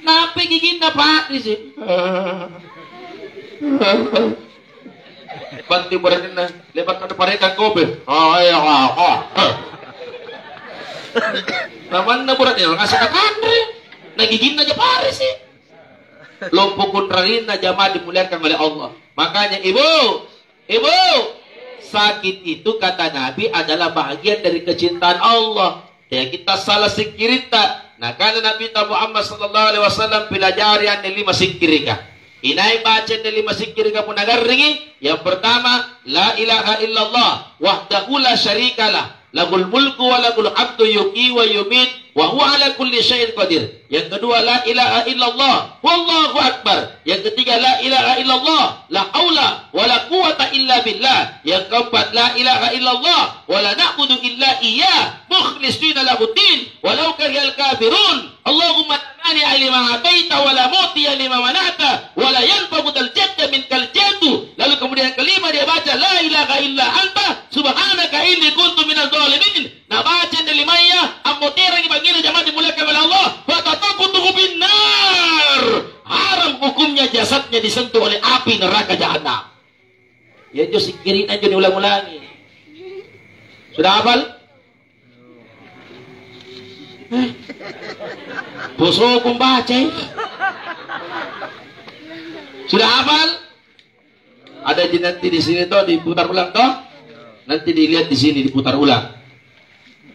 Napa gigin na Pak di sini? Banti beranin na lebat ka parekan kobe. Naman na beranin ngasih ka kandre. Nagigin na aja pare sih. Lompokun rarin na jamaah dimuliakan oleh Allah. Makanya ibu, Ibu, sakit itu kata Nabi adalah bahagian dari kecintaan Allah. Ya kita salah sikirita. Nah karena Nabi Muhammad sallallahu alaihi wasallam pelajari an 5 sikirika. Inai baca 5 sikirika pun agar ringi. Yang pertama, la ilaha illallah wahdahu la syarikalah. Lahul mulku wa lahul hamdu yuhyi wa yumit wa huwa ala kulli syai'in qadir. Yang kedua, la ilaha illallah wallahu akbar. Yang ketiga, la ilaha illallah la haula wa la quwata illa billah. Yang keempat, la ilaha illallah wa la na'budu illa iyyah mukhlishina lahu din walau karihal kafirun. Allahumma mani lima ataita wa la mu'tiya lima mana'ta wa la yanfa'u dzal jadda minkal jaddu. Lalu kemudian kelima dia baca la ilaha illa anta subhanaka inni kuntu minadh dhalimin. Nah baca delimaya amotera di bagian jamaah dimuliakan oleh Allah. Wa tataqutu binnar. Haram hukumnya jasadnya disentuh oleh api neraka jahanam. Ya jo sikirin aja diulang-ulangi. Sudah hafal? Boso kumbaca. Sudah hafal? Ada nanti di sini toh diputar ulang toh? Nanti dilihat di sini diputar ulang.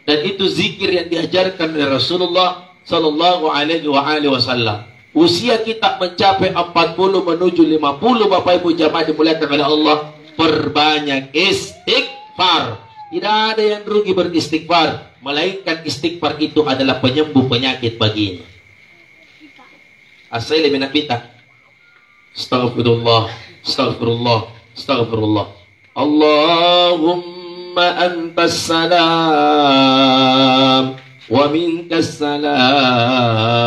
Dan itu zikir yang diajarkan oleh Rasulullah sallallahu alaihi wasallam. Usia kita mencapai 40 menuju 50, Bapak Ibu jamaah dimuliakan oleh Allah, perbanyak istighfar. Tidak ada yang rugi beristighfar, melainkan istighfar itu adalah penyembuh penyakit baginya. Asal min bita. Astaghfirullah, astaghfirullah, astaghfirullah. Allahumma antas salam wa minkas salam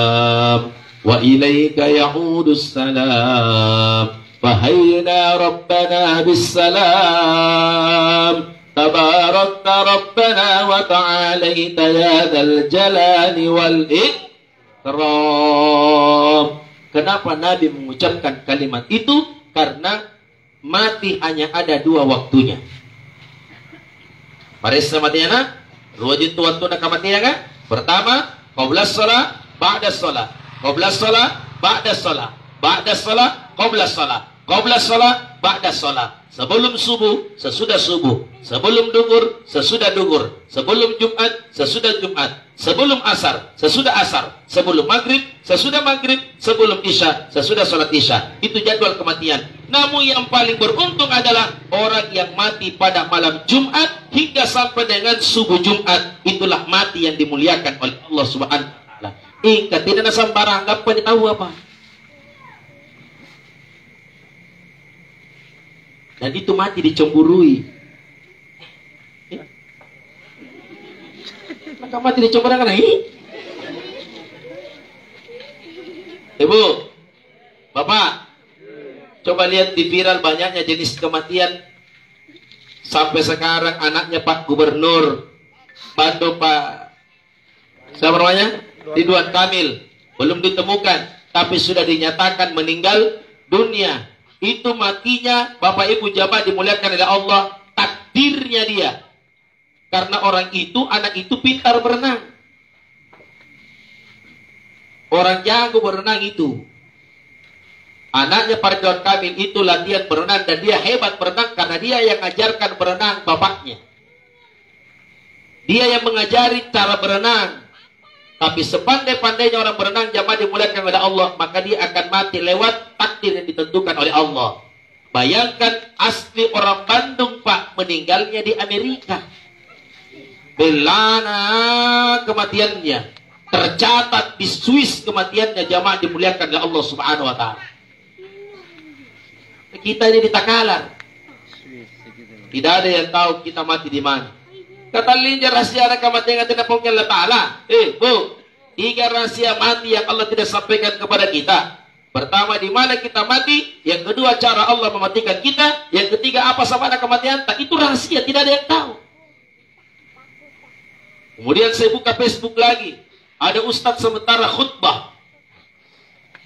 wa ilaika ya'udus salam fahayyina rabbana bis salam tabarakta rabbana wa ta'alaita ya dzal jalali wal ikram. Kenapa Nabi mengucapkan kalimat itu? Karena mati hanya ada 2 waktunya. Parisa matiana, ruwajin waktu nak matiana. Pertama, qabla shalah, ba'da shalah. Qabla shalah, ba'da shalah. Ba'da shalah, qabla shalah. Qabla shalah, ba'da shalah. Sebelum subuh, sesudah subuh. Sebelum duhur, sesudah duhur. Sebelum Jumat, sesudah Jumat. Sebelum asar, sesudah asar. Sebelum maghrib, sesudah maghrib. Sebelum isya, sesudah sholat isya. Itu jadwal kematian. Namun yang paling beruntung adalah orang yang mati pada malam Jumat hingga sampai dengan subuh Jumat. Itulah mati yang dimuliakan oleh Allah Subhanahu wa taala. Ingat, tidak ada sembarang apa tahu apa. Dan itu mati dicemburui. Maka mati dicemburui kan ini. Ibu, Bapak, coba lihat di viral banyaknya jenis kematian. Sampai sekarang anaknya Pak Gubernur Bandung, Pak siapa namanya? Ridwan Kamil belum ditemukan, tapi sudah dinyatakan meninggal dunia. Itu matinya Bapak Ibu jamaah dimuliakan oleh Allah, takdirnya dia. Karena orang itu, anak itu pintar berenang. Orang jago berenang itu. Anaknya Pak Ridwan Kamil itu latihan berenang dan dia hebat berenang karena dia yang mengajarkan berenang bapaknya. Dia yang mengajari cara berenang. Tapi sepandai-pandainya orang berenang jamaah dimuliakan oleh Allah, maka dia akan mati lewat takdir yang ditentukan oleh Allah. Bayangkan asli orang Bandung Pak, meninggalnya di Amerika. Belana kematiannya. Tercatat di Swiss kematiannya, jamaah dimuliakan oleh Allah Subhanahu wa taala. Kita ini di Takalar. Tidak ada yang tahu kita mati di mana. Kata linja rahasia kematian yang tidak punya Allah Ta'ala. Bu, 3 rahasia mati yang Allah tidak sampaikan kepada kita. Pertama, di mana kita mati. Yang kedua, cara Allah mematikan kita. Yang ketiga, apa sama ada kematian. Itu rahasia, tidak ada yang tahu. Kemudian saya buka Facebook lagi. Ada ustadz sementara khutbah.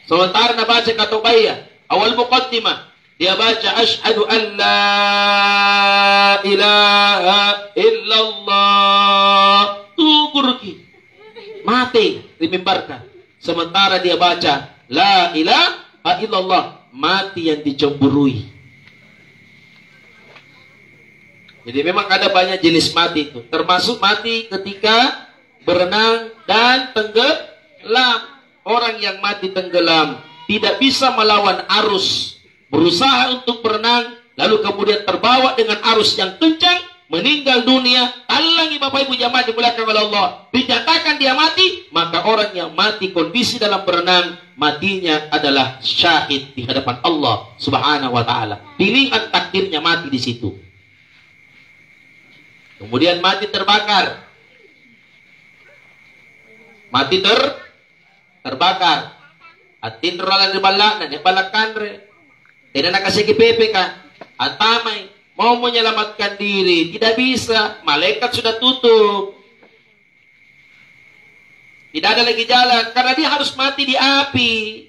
Sementara nak baca kata bayar. Awal muqaddimah. Dia baca asyhadu an la ilaha illallah. Tukurki. Mati dimimbarkan. Sementara dia baca la ilaha illallah. Mati yang dicemburui. Jadi memang ada banyak jenis mati itu. Termasuk mati ketika berenang dan tenggelam. Orang yang mati tenggelam tidak bisa melawan arus. Berusaha untuk berenang, lalu kemudian terbawa dengan arus yang kencang, meninggal dunia. Talangi Bapak Ibu jamaah dimuliakan oleh Allah. Dinyatakan dia mati, maka orang yang mati kondisi dalam berenang, matinya adalah syahid di hadapan Allah Subhanahu wa taala. Pilihan takdirnya mati di situ. Kemudian mati terbakar. Mati terbakar. Atin rolan di balak na, di balak kanre. Tidak nak kasih KPP kan? Atamay, mau menyelamatkan diri, tidak bisa. Malaikat sudah tutup. Tidak ada lagi jalan, karena dia harus mati di api.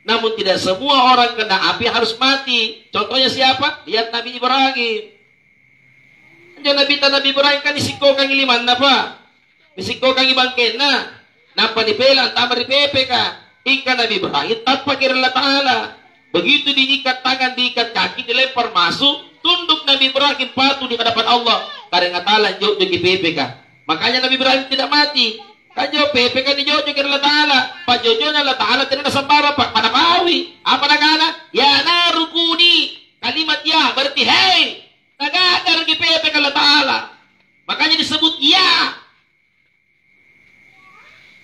Namun tidak semua orang kena api harus mati. Contohnya siapa? Lihat Nabi Ibrahim. Nabi Ibrahim kan isiko kang iliman na pa. Isiko kang ibangken na. Napa di pelan, tama di pepe ka. Ika Nabi Ibrahim, tanpa kira Allah Ta'ala. Begitu diikat tangan, diikat kaki, dilempar masuk. Tunduk Nabi Ibrahim patuh di hadapan Allah. Karena ta'ala jauh di pepe ka. Makanya Nabi Ibrahim tidak mati. Kajo pepe ka di jauh kira Allah Ta'ala. Pak jojo na Allah Ta'ala tidak nasambara pak panapawi. Apa nagana? Ya narukuni. Kalimat ya berarti hey. Nagadar di pepe Allah Ta'ala. Makanya disebut ya.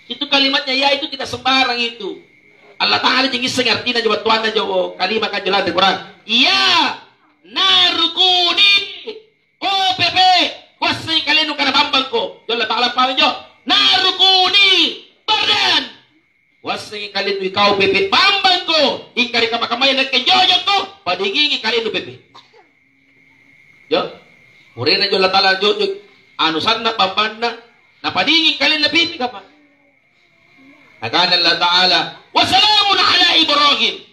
Itu kalimatnya ya itu tidak sembarang itu. Allah Ta'ala jengis sengerti na jawab Tuhan na jawab kalimat kan jelas di Quran. Ya narukuni. Oh pepe. Kuasai kalian ukana bambang ko. Allah Ta'ala pawin jo. Narukuni. Badan. Kuasai kalian ikaw pepe. Bambang ko. Ingkari kamakamayang nagkenjojo ko. Padigingin kalian pepe. Yo, murina jo Allah Ta'ala jo anusan na pambanna napadingin kalian lebih ka pa. Nakana Allah Ta'ala wa salamun ala Ibrahim.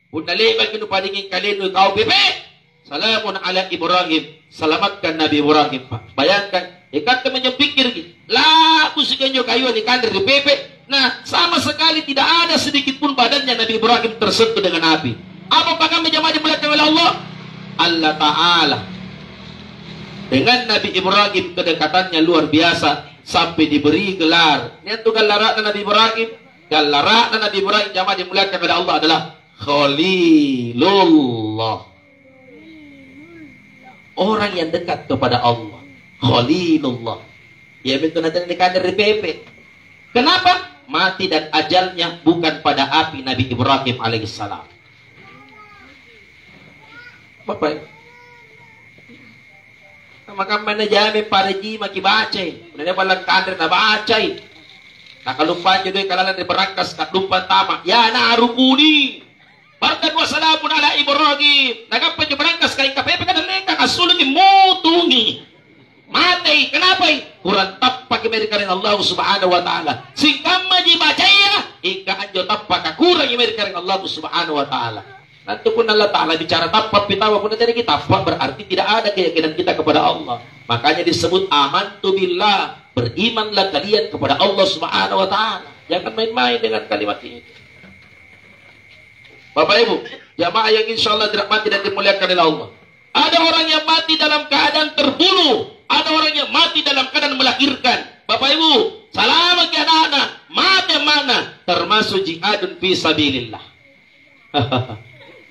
Punaliban kinu padingin kalian ikaw bebe. Salamun ala Ibrahim. Selamatkan Nabi Ibrahim pa. Bayangkan, ikat teman yang pikir gitu. Lah, kusikan jo kayu ni kandir di bebe. Nah, sama sekali tidak ada sedikit pun badannya Nabi Ibrahim tersentuh dengan api. Apa kami jamaah dimuliakan oleh Allah? Allah Ta'ala dengan Nabi Ibrahim kedekatannya luar biasa sampai diberi gelar. Ini itu gelar Nabi Ibrahim. Gelar Nabi Ibrahim jamaah dimuliakan oleh Allah adalah Khalilullah. Orang yang dekat kepada Allah. Khalilullah. Ya betul nanti dikadir di PP. Kenapa? Mati dan ajalnya bukan pada api Nabi Ibrahim alaihissalam. Bapak, maka mana jamin para ji makibacay. Muna palang kader na bacay. Nakalumpan nyo doon kalalan di berangkas katlumpan tama. Ya narukuni. Barkan wasalamun ala Ibrahim. Nagapan nyo berangkas kay kapepe ka nalengka. Kasulong imutungi. Matay. Kenapa? Kurang tapak Amerika rin Allah subhanahu wa ta'ala. Singkam maji bacaya. Ika anjo tapak kakurang Amerika rin Allah subhanahu wa ta'ala. Nanti pun Allah Ta'ala bicara tapak pitawa pun dari kita. Tapak berarti tidak ada keyakinan kita kepada Allah. Makanya disebut amantu billah. Berimanlah kalian kepada Allah Subhanahu wa Ta'ala. Jangan main-main dengan kalimat ini. Bapak Ibu, jamaah yang insya Allah dirahmati dan dimuliakan oleh Allah. Ada orang yang mati dalam keadaan terbunuh. Ada orang yang mati dalam keadaan melahirkan. Bapak Ibu, selamat ya anak-anak. Mati mana? Termasuk jihadun fi sabilillah.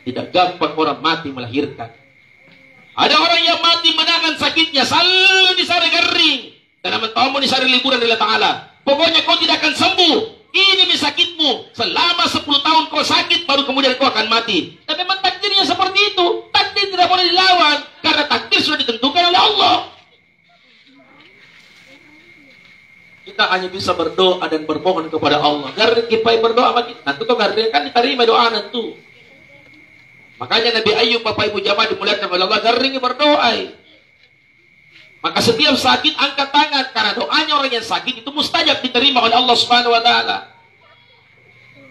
Tidak gampang orang mati melahirkan. Ada orang yang mati menahan sakitnya, selalu disari kering. Dan tahu disari liburan Allah Ta'ala. Pokoknya kau tidak akan sembuh. Ini sakitmu. Selama 10 tahun kau sakit, baru kemudian kau akan mati. Tapi memang takdirnya seperti itu. Takdir tidak boleh dilawan. Karena takdir sudah ditentukan oleh Allah. Kita hanya bisa berdoa dan bermohon kepada Allah. Karena kita berdoa sama kita. Nanti kau kan diterima doa nanti. Makanya Nabi Ayub, Bapak Ibu jamaah dimuliakan oleh Allah, garing berdoa. Maka setiap sakit angkat tangan, karena doanya orang yang sakit itu mustajab diterima oleh Allah Subhanahu wa Ta'ala.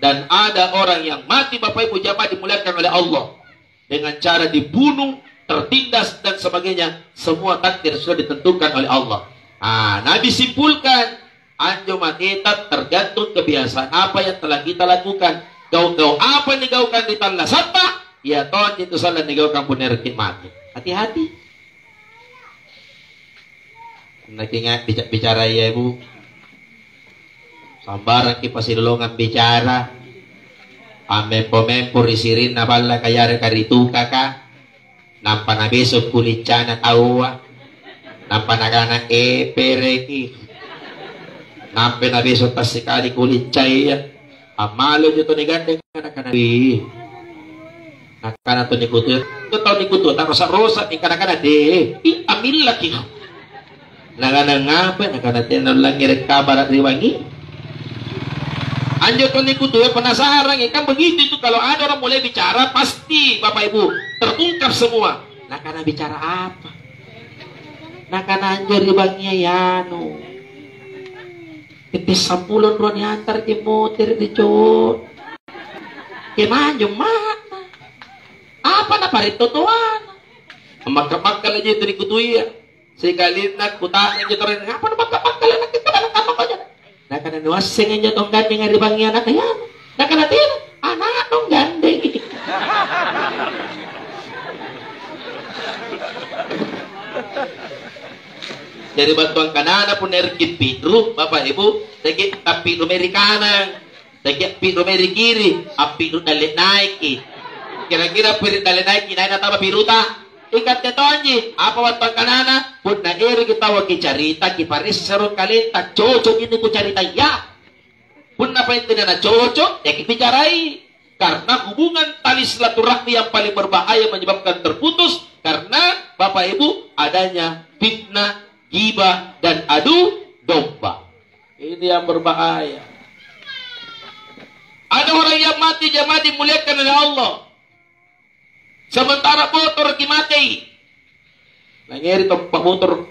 Dan ada orang yang mati, Bapak Ibu jamaah dimuliakan oleh Allah, dengan cara dibunuh, tertindas dan sebagainya. Semua takdir sudah ditentukan oleh Allah. Nabi simpulkan, anjo mati tergantung kebiasaan apa yang telah kita lakukan. Kau apa yang digaukan di tanah sabta? Ya ton itu salah negau kamu nerkin mati. Hati-hati. Nakingat bicara ya ibu. Sambarang kipasilulungan bicara. Amempo-mempo risirin na bala kayari karituka ka. Nampa na besok kulit siya na tawa. Nampa na ka na pereki. Nampa na besok tas sikali kulit siya. Amalo nyo to ni gandeng anak-anak. Nakana to ni kuto. Ito tao ni kuto. Tako sa rosa ni kana-kana de. Amil laki. Nakana ngapa. Nakana tinan lang ngirekaba at riwangi. Anjo to ni kuto. Penasaran. Kan begitu itu. Kalau ada orang mulai bicara. Pasti Bapak Ibu. Terungkap semua. Nakana bicara apa? Nakana anjo riwangi yano. Itu 10 ruang diantar ke motor di cowok. Kemanjo mana? Apa na parito tuan? Magkapagkala niya ito ni Kutuya. Sekali na kutaan niya ito rin. Apa na magkapagkala na kita ko dyan? Nakananuasing niya itong ganding nga ribang yan. Ayan. Nakanatin. Anak itong ganding. Dari bantuan kanana pun nerkit pitru, Bapak Ibu, tegit tapi rumeri kanan, tegit pitru meri kiri, api dale naiki. Kira-kira pirit dale naiki, naik nataba piruta. Ikat ketonji, apa bantuan kanana pun na eri kita waki carita, kiparis serut kalita, cocok ini ku carita ya. Pun apa itu na cocok, ya bicarai. Karena hubungan tali silaturahmi yang paling berbahaya menyebabkan terputus karena Bapak Ibu adanya fitnah, gibah dan adu domba. Ini yang berbahaya. Ada orang yang mati jamaah dimuliakan oleh Allah. Sementara motor mati. Nangeri tempat motor.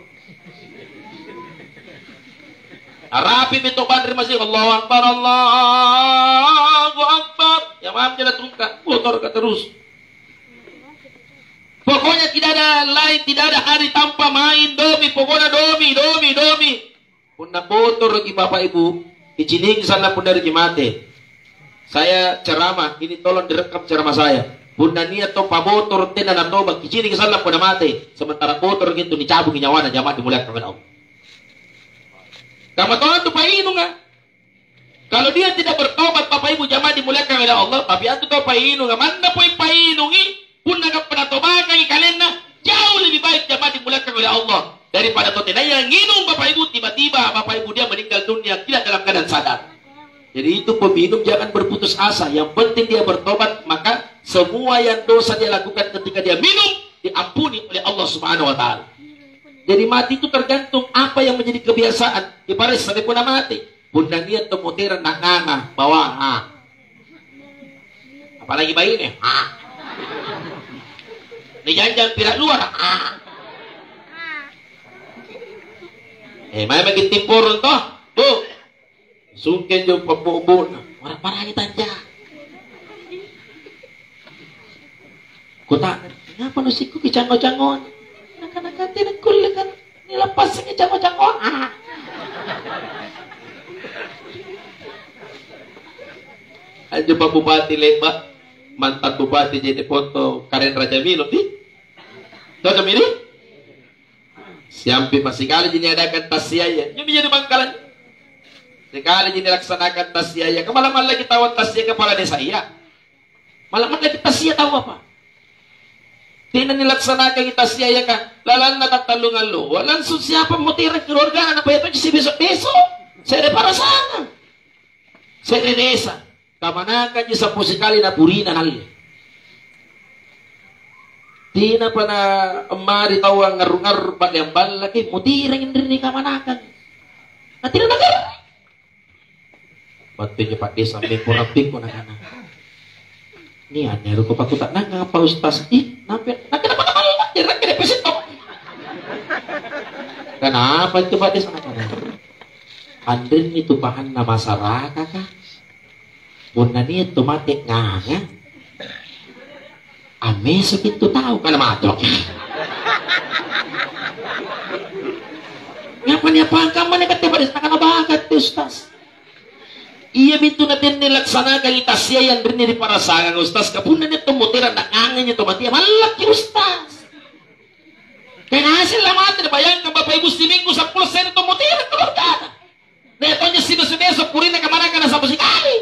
Arapi itu bandri masih Allahu Akbar, Allahu Akbar. Ya maaf jangan tungkak motor ke terus. Pokoknya tidak ada lain, tidak ada hari tanpa main domi. Pokoknya domi. Punna motor lagi Bapak Ibu. Icining sana pun dari Jimate. Saya ceramah, ini tolong direkam ceramah saya. Punna niat to pamotor tena na toba. Icining sana pun mate. Sementara motor gitu dicabung nyawana jamaah dimuliakan oleh Allah. Kamu tahu itu painu nggak? Kalau dia tidak bertobat Bapak Ibu jamaah dimuliakan oleh Allah. Tapi itu tahu painu nggak? Mana poin painu ini? Pun nak pernah tobat lagi kalian jauh lebih baik jamaah dimuliakan oleh Allah daripada totenai yang minum Bapak Ibu tiba-tiba Bapak Ibu dia meninggal dunia tidak dalam keadaan sadar. Jadi itu peminum jangan berputus asa. Yang penting dia bertobat, maka semua yang dosa dia lakukan ketika dia minum diampuni oleh Allah Subhanahu Wa Taala. Jadi mati itu tergantung apa yang menjadi kebiasaan. Ibarat sampai pun mati. Bunda dia temutiran nak nganga bawa apalagi bayi nih. Ini jangan pirak luar. May maging timporon to. Bu. Sungkin yung pagbubo. Marang kita dyan. Kuta. Nga panusik ko kichango-changon. Nakanakati nagkulikan. Nilapas sa kichango-changon. Anjo pa bupati leba. Mantan bupati jadi foto Karen Raja Milo. Tahu kami ini? Siampi masih kali jadi adakan tasiyaya. Yung jadi bangkalan. Sekali jadi laksanakan tasiyaya. Kemalaman lagi tahu tasiyaya kepala desa iya. Malaman lagi tasiyaya tahu apa? Tidak nilaksanakan tasiyaya ka. Lalan natatalungan lo. Langsung siapa mau tirang keluarga anak apa itu si besok-besok. Saya para sana. Saya desa. Kamanakan niya sa pusikali na purina nalya. Di na pa na amari tawang ngarungar bagyang balaki, mutirang hindi ni kamanakan. Natin na nagar. Ba't niya pa di sampai purapin ko na kana. Niyan, nero ko pakutak na nga pa ustas. Natin na pa naman lang. Dirang kinepisit ko. Kenapa itu ba di sana kana? Andin itu bahan na masaraka ka. Puna niya tumatik nga. Amesok itu tahu ka na matok. Nga pa niya pangkama na katibaris na kanabagat, Ustaz. Iya bintu natin nilaksanakan itasya yang rin ni para sangang, Ustaz. Kapuna niya tumutiran na angin niya tumatiya. Malaki, Ustaz. Kaya hasil lah mati, bayangkan Bapak Ibu seminggu 10 sen itu mutiran keluar dana. Netonya sino-sino purin na kemana ka na sa sekali.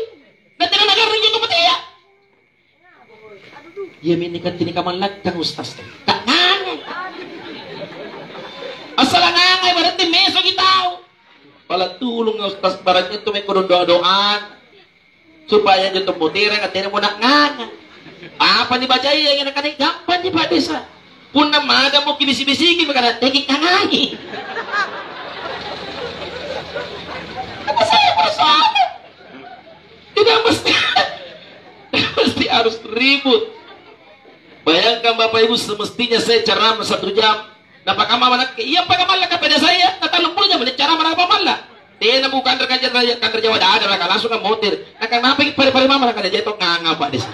Na tinanagarin yung tumatiya. Iya minikan tinikaman lagkang ustas. Tak ngangay. Asal ngangay, berarti meso gitaw. Pala tulong ng ustas, berarti ito may kurong doa-doaan. Supaya nyo tumutiran at tinan mo na ngangay. Apa ni baca iya yang nakanay gampang di Pak Desa. Pun na maga mo kinisi-bisigi magana tingin ngangay. Apa saya bersama? Tidak mesti harus ribut. Bayangkan Bapak Ibu, semestinya saya ceramah 1 jam. Napaka mamalak, iya pagamalah ka pada saya. Natalong po niya, ceramah na pamalah. Dia na bukan kantor Jawa ada ka langsung ka motir. Akan mapagit pare-pare mamalak ka na jatuh nganga Pak Desa.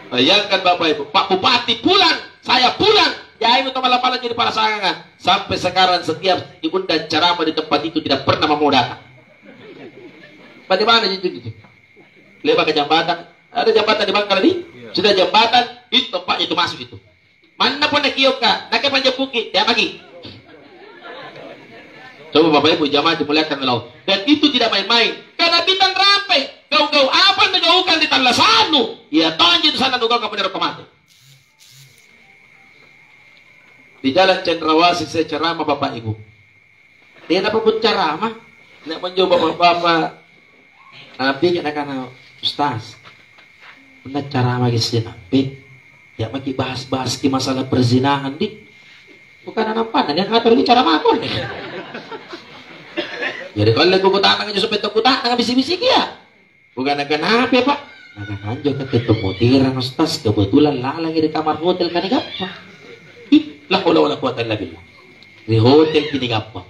Bayangkan Bapak Ibu, Pak Bupati pulang, saya pulang. Jahit itu malah jadi para sangat. Sampai sekarang setiap diundang ceramah di tempat itu tidak pernah mau datang. Bagaimana itu? Lewat ke jambatan, ada jambatan di Bangka tadi. Sudah jambatan, itu tempatnya itu masuk itu. Mana pun nak kiok kak, nak panjang bukit, dia pagi. Coba Bapak Ibu jamaah dimuliakan oleh Allah. Dan itu tidak main-main. Karena bintang rampai, kau apa menjauhkan di tanah sanu? Ya tonjol di sana kau kepada kemana? Di jalan Cendrawasih saya ceramah Bapak Ibu. Dia dapat pun ceramah. Nak mencoba Bapak. Nabi kita kan Ustaz. Benar ceramah kisah Nabi. Ya maki bahas-bahas ki masalah perzinahan di. Bukan anak panah yang ngatur di ceramah pun. Jadi kalau aku kutang aja supaya kutang bisi-bisi ya. Bukan akan apa Pak. Naga anjo ketemu tiran Ustaz kebetulan lalang di kamar hotel kan apa. Lah wala kuwatan la billah. Di hotel kini gapa.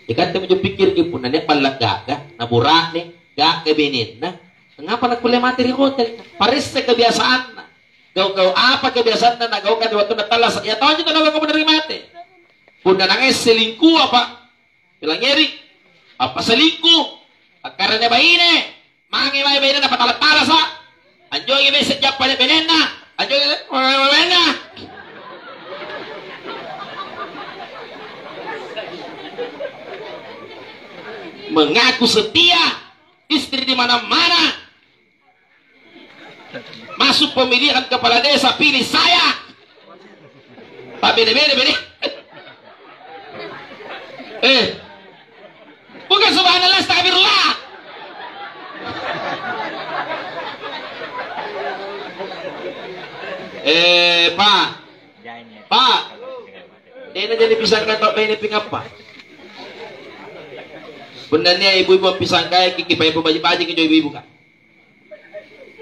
Ikan temu pikir ki pun nanya palagaga na burak ni gak kebenin na. Ngapa nak boleh mati di hotel? Paris sa kebiasaan na. Gau apa kebiasaan na nagaw ka di waktu na talas. Ya tahu aja na ko menerima mati. Pun na nangis selingkuh apa? Bilang ngeri. Apa selingkuh? Akaranya baine. Mangi may baine na patalat-talas ha. Anjo yung may sadyak pa na benena. Anjo yung benena. Mengaku setia, istri di mana-mana, masuk pemilihan kepala desa pilih saya. Pak bede. Bukan subhanallah, astagfirullah. Pak, dia jadi pisang kantor ini pingapa? Benarnya ibu-ibu pisang kaya kiki payah pembaji-baji ke ibu-ibu kan?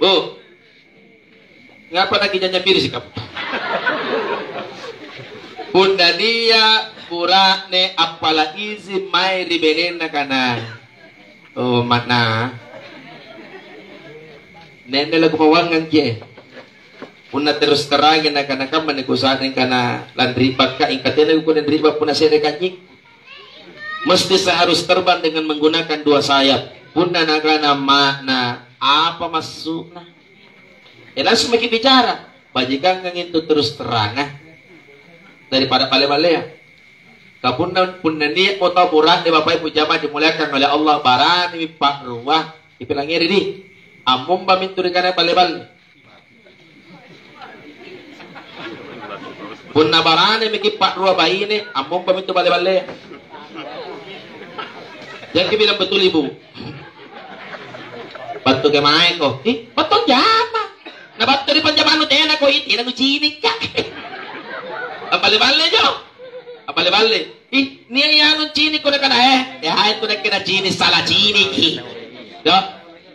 Bu, ngapa lagi jangan piris kamu? Bunda dia pura ne apala izi mai ribenena kana. Oh mana? Nene lagu mawangan kie. Puna terus terangin na kana kaman nekusanin kana landri baka ingkatena ko landri baka puna sere kanyik. Mesti saya harus terbang dengan menggunakan 2 sayap. Puna nagana makna apa masukna? Langsung makin bicara. Bajikan kang itu terus terang daripada pale-pale. Kapuna puna niat mau tahu purang di Bapak Ibu jamaah dimuliakan oleh Allah barani Pak Ruah dipilangiri di. Amum pamintu kana pale-pale. Puna barani miki Pak Ruah bayi ini amum pamintu pale-pale. Yang bilang betul ibu. Batu ke main ko. Betul jama. Na batu di panjaman nu tena ko iti na nucinik ka. Apale-bale jo. Apale-bale. Niya yan cinik ko na kana Ya itu na kina cinik salah cinik.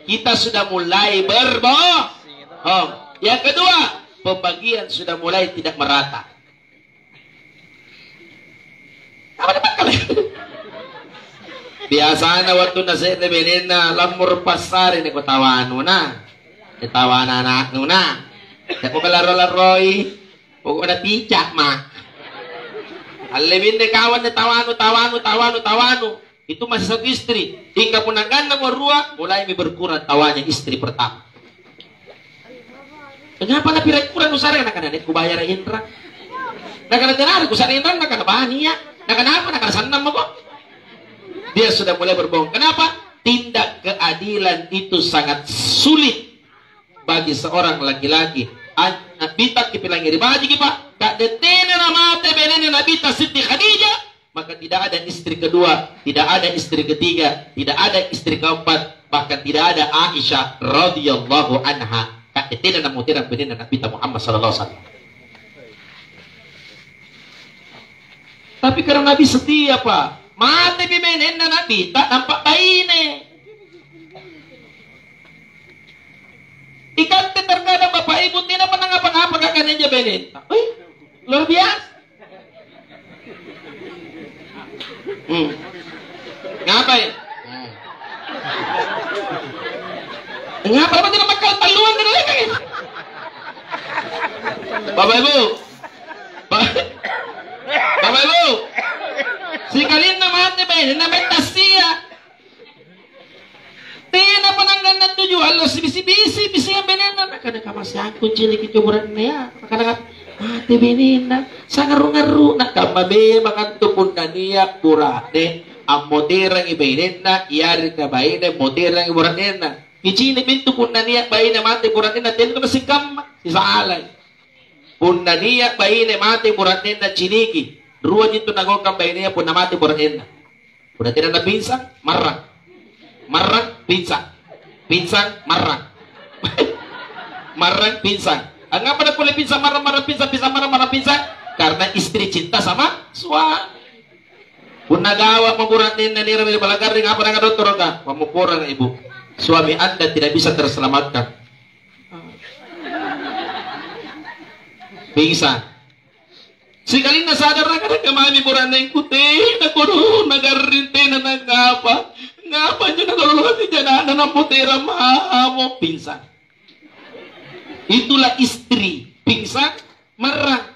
Kita sudah mulai berbohong. Yang kedua, pembagian sudah mulai tidak merata. Apa dapat kalian? Biasanya waktu nasi lebenin na lamur pasar ini kutawano na, ketawana anak nuna, aku kelaro-laroi, pokoknya picak mah. Alebin de kawan de tawano, itu masih satu istri. Hingga punanggan na merua, mulai berkurang tawanya istri pertama. Kenapa na pirai kurang usara na kanan? Ku bayar Indra. Nakana tenar ku sanindan nakana bania. Nakana apa? Nakana sanam mo. Dia sudah mulai berbohong. Kenapa? Tindak keadilan itu sangat sulit bagi seorang laki-laki. Bitak kipilangi ribaji kipa. Kak detene na mate benene na bita Siti Khadijah. Maka tidak ada istri kedua, tidak ada istri ketiga, tidak ada istri keempat, bahkan tidak ada Aisyah radhiyallahu anha. Kak detene na mutira benene na bita Muhammad sallallahu alaihi wasallam. Tapi karena Nabi setia, Pak. Mate bibenen na Nabi tak nampak baine. Ikan terkadang Bapak Ibu tidak pernah ngapa-ngapa kakak ninja benen. Luar biasa. Ngapain? Ngapa apa tidak bakal taluan dari lagi? Bapak Ibu. Bapak Ibu. Si kalian namanya benen namanya Tasia. Tina pananggan na tujuh halo si bisi yang benenan kada ka masih aku cilik cuburan niya kada mati benenan sangaru-ngaru nak kamabe makan tupun kaniya kurade amoterang ibainena iari ka baine moterang iburanena kicini pintu pun naniya baine mati buranena ten ka si kam si saalay pun naniya baine mati buranena ciniki dua jitu nagokam baine pun mati buranena pun tidak na pinsang marang pinsang marang marang pinsang. Ngapa nak boleh pinsang marang pinsang marang pinsang? Karena istri cinta sama suami. Pun nagawa pemburatin na nira balagar ring apa nang doktor ka? Pamupura ibu. Suami Anda tidak bisa terselamatkan. Pingsan. Sekali na sadar na kada kamami buran na ikuti na kuno nagarinte na nagapa. Ngapa nyo nagaluluhan ni janana ng putera mo pingsan. Itulah istri pingsan, marang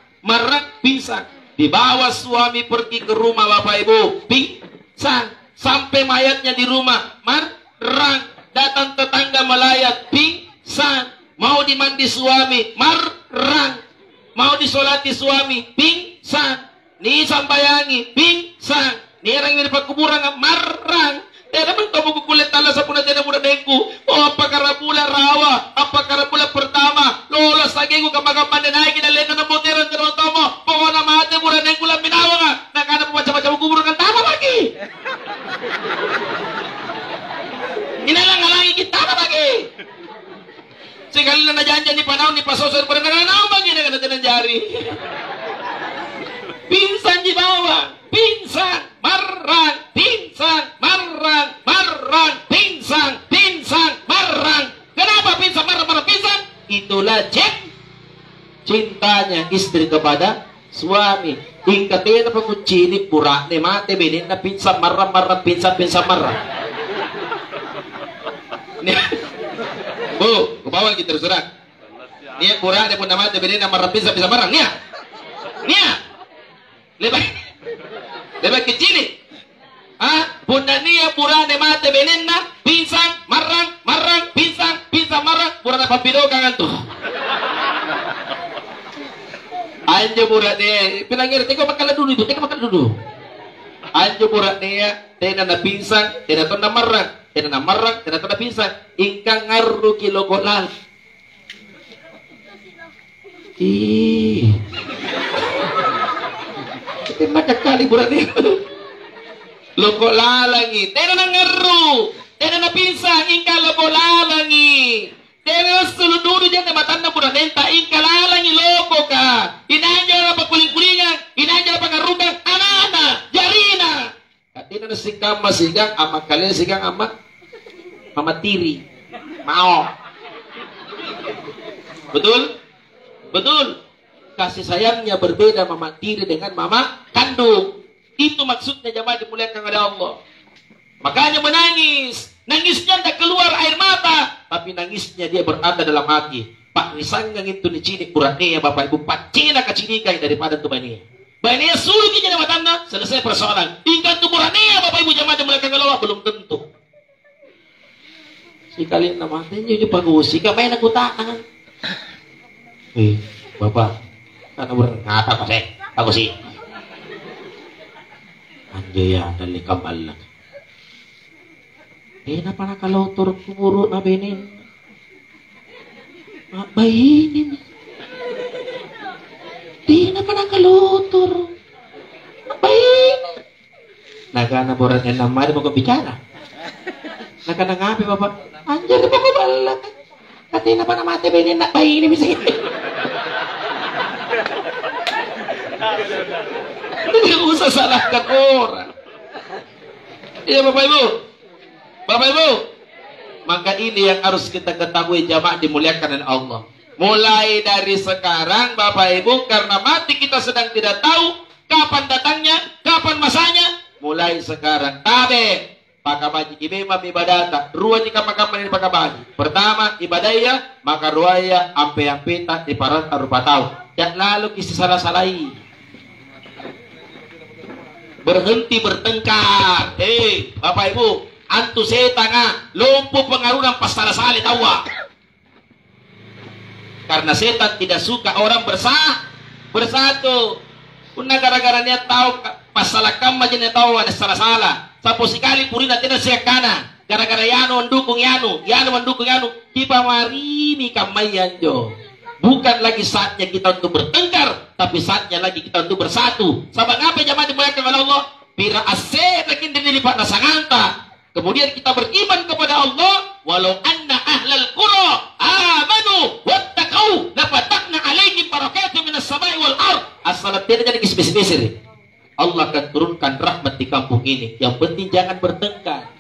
pingsan. Dibawa suami pergi ke rumah Bapak Ibu pingsan sampai mayatnya di rumah marang. Datang tetangga melayat pingsan. Mau dimandi suami marang. Mau disolati suami pingsan. Ni sambayangi pingsan. Ni orang yang dapat kuburan marang. Tidak mentomo kulit tala sa puna tidak muda dengku. Oh apa karabula rawa, apa karabula pertama. Lola sagingu kamagaman na naik na lena na moteran ka tomo. Poko na mate muda dengku lang binawa nga. Nakana pamaca-maca kubur ng tama lagi. Inalang-alangi kita na lagi. Sekali na najanjan ni panahon ni pasosor pa rin nananaw bagi na natin ang jari. Pinsan di bawah. Pinsang, marang, pinsang, marang. Kenapa pinsang, marang, pinsang? Itulah cintanya istri kepada suami. Ingkatin na pamucini pura ni mate benin na pinsang, marang, pinsang, marang. Bu, kebawa kita terserah. Nia pura ni pun na mate benin na marang, pinsang, marang. Nia. Lebih kecil. Bunda niya pura ne mate benenna pinsang marang pinsang marang pura na papiro kangan tu. Anjo pura ne pinangir teko makala dulu. Anjo pura ne tena na pinsang tena to na marang tena to na pinsang ingkang ngaru kilo kolan. Itu macam kali bulan ini. Loko lalangi. Tena na ngeru. Tena na pinsang. Ingka loko lalangi. Tena na sulududu dyan na matan na bulan ini. Ingka lalangi loko ka. Inanya na pagkuling-kulingan. Inanya na pangarugang. Anana. Jarina. Katina na sikam masigang. Ama kalian sigang ama. Mama tiri. Mao. Betul? Kasih sayangnya berbeda mama tiri dengan mama kandung. Itu maksudnya jamaah dimuliakan oleh Allah. Makanya menangis. Nangisnya tidak keluar air mata. Tapi nangisnya dia berada dalam hati. Pak Nisanggang itu dicinik buratnya Bapak Ibu. Pacina kacinikai daripada tu bani. Bani suruh kita nama tanda. Selesai persoalan. Ingkan tu buratnya Bapak Ibu jamaah dimuliakan oleh Allah. Belum tentu. Si kalian nama tanya juga bagus. Si main aku tahan. Bapak. Karena berkata pasek. Ako si. Anjay ya, dali kabalag. Di na pa nakalotor kumuro na benin. Bayinin. Di na pa nakalotor. Bayinin. Naganaboran niya naman, di mo ko bicara. Nakanangapi bapak. Anjay, di ba ko balag? Kati na pa namati benin na bayinin. Hindi usah salahkan orang. Iya Bapak Ibu. Bapak Ibu. Maka ini yang harus kita ketahui, jamaah dimuliakan oleh Allah. Mulai dari sekarang Bapak Ibu, karena mati kita sedang tidak tahu kapan datangnya, kapan masanya. Mulai sekarang tabe pakabaji ibema ibadata. Ruwa jika makaman ini pakabaji. Pertama ibadaya, maka ruaya ampe-ampeta di parat arupa tahu. Dan lalu kisi salah-salahi. Berhenti bertengkar. Bapak Ibu, antu setan lumpuh pengaruh dan pasal sali tawa. Karena setan tidak suka orang bersatu. Kuna gara-gara dia tahu pasal kamma jene tahu ada salah-salah. Sapo sekali purina tidak siakana. Gara-gara yano mendukung yano mendukung yano. Tiba marini kamayan jo. Bukan lagi saatnya kita untuk bertengkar, tapi saatnya lagi kita untuk bersatu. Sabang apa jamaah dimuliakan oleh Allah? Pira aset lagi dilipat nasanganta. Kemudian kita beriman kepada Allah. Walau anna ahlal qura amanu wattaqau lafatahna alaihim barakatun minas samai wal ard. As-salat tidak jadi kisbis-bisir. Allah akan turunkan rahmat di kampung ini. Yang penting jangan bertengkar.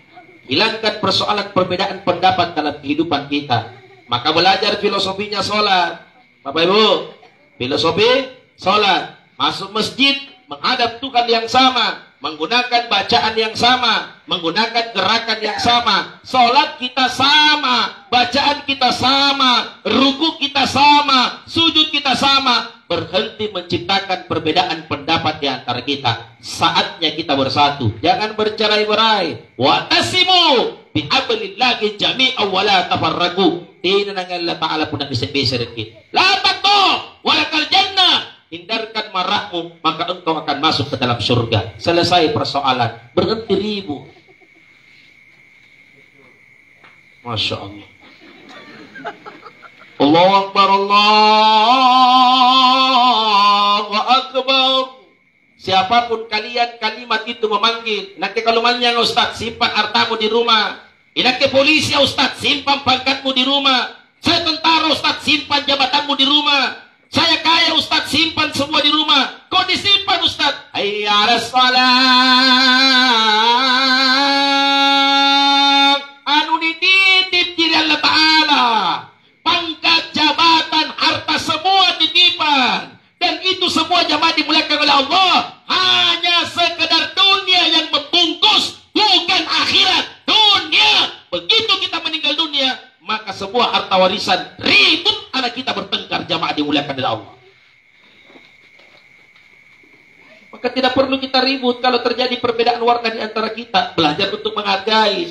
Hilangkan persoalan perbedaan pendapat dalam kehidupan kita. Maka belajar filosofinya sholat. Bapak Ibu, filosofi sholat. Masuk masjid, menghadap Tuhan yang sama, menggunakan bacaan yang sama, menggunakan gerakan yang sama. Sholat kita sama, bacaan kita sama, ruku kita sama, sujud kita sama. Berhenti menciptakan perbedaan pendapat di antara kita. Saatnya kita bersatu. Jangan bercerai-berai. Wa'tasimu bihablillahi jami'an wa la tafarraqu. Tina ng Allah Ta'ala po nag-isip-isip kita. La takto walakal jannah. Hindarkan marahmu, maka engkau akan masuk ke dalam surga. Selesai persoalan. Berhenti ribut. Masya Allah. Allahu Akbar, Allahu Akbar. Siapapun kalian kalimat itu memanggil. Nanti kalau manjang Ustaz, simpan hartamu di rumah. Inake polisi Ustaz, simpan pangkatmu di rumah. Saya tentara Ustaz, simpan jabatanmu di rumah. Saya kaya Ustaz, simpan semua di rumah. Kok disimpan Ustaz? Hayya 'alas shalah. Anu dititip diri Allah Ta'ala. Pangkat, jabatan, harta semua titipan. Dan itu semua jamaah dimuliakan oleh Allah. Hanya sekedar dunia yang membungkus, bukan akhirat. Dunia. Begitu kita meninggal dunia, maka semua harta warisan ribut, anak kita bertengkar, jamaah dimuliakan oleh Allah. Maka tidak perlu kita ribut kalau terjadi perbedaan warna di antara kita. Belajar untuk menghargai.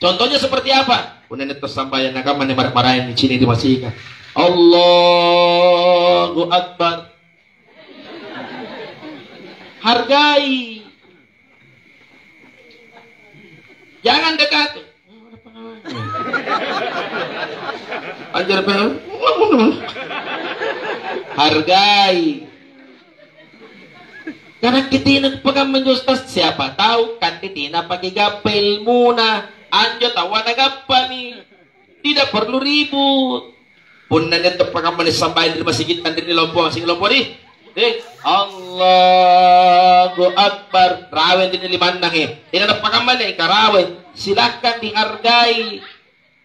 Contohnya seperti apa? Kemudian tersampaikan agama yang marah-marahin di sini dimasihkan. Allahu Akbar. Hargai. Jangan dekat. Ajar pel. Hargai. Karena kita pegang menjustas, siapa tahu kan kita pakai gapel muna. Anjo tawa na gapa nih. Tidak perlu ribut. Pun nanti pegang manis sampai di masjid nanti di lompong sing lompong nih. Allahu Akbar. Rawen di limandang Tidak ada pakaman karawen. Silahkan dihargai.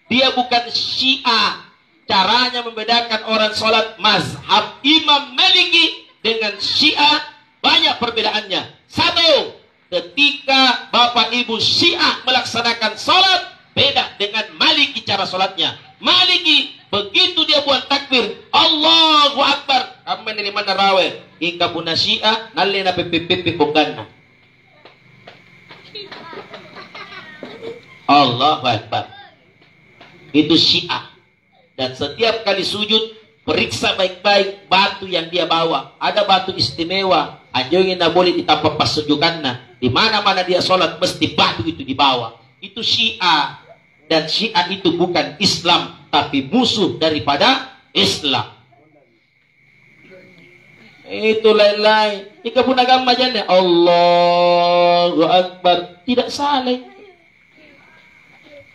Dia bukan Syiah. Caranya membedakan orang sholat mazhab Imam Maliki dengan Syiah banyak perbedaannya. Satu, ketika Bapak Ibu Syiah melaksanakan sholat beda dengan Maliki cara sholatnya. Maliki begitu dia buat takbir Allahu Akbar, kami dari mana rawe ika puna Syiah nalli na pipipipi bukanna Allahu Akbar. Itu Syiah. Dan setiap kali sujud periksa baik-baik batu yang dia bawa. Ada batu istimewa, anjingnya tidak boleh ditampak pasujukannya. Di mana-mana dia sholat mesti batu itu dibawa. Itu Syiah, dan Syiah itu bukan Islam, tapi musuh daripada Islam. Itu lain-lain. Ika pun agama janda. Allahu Akbar. Tidak salah.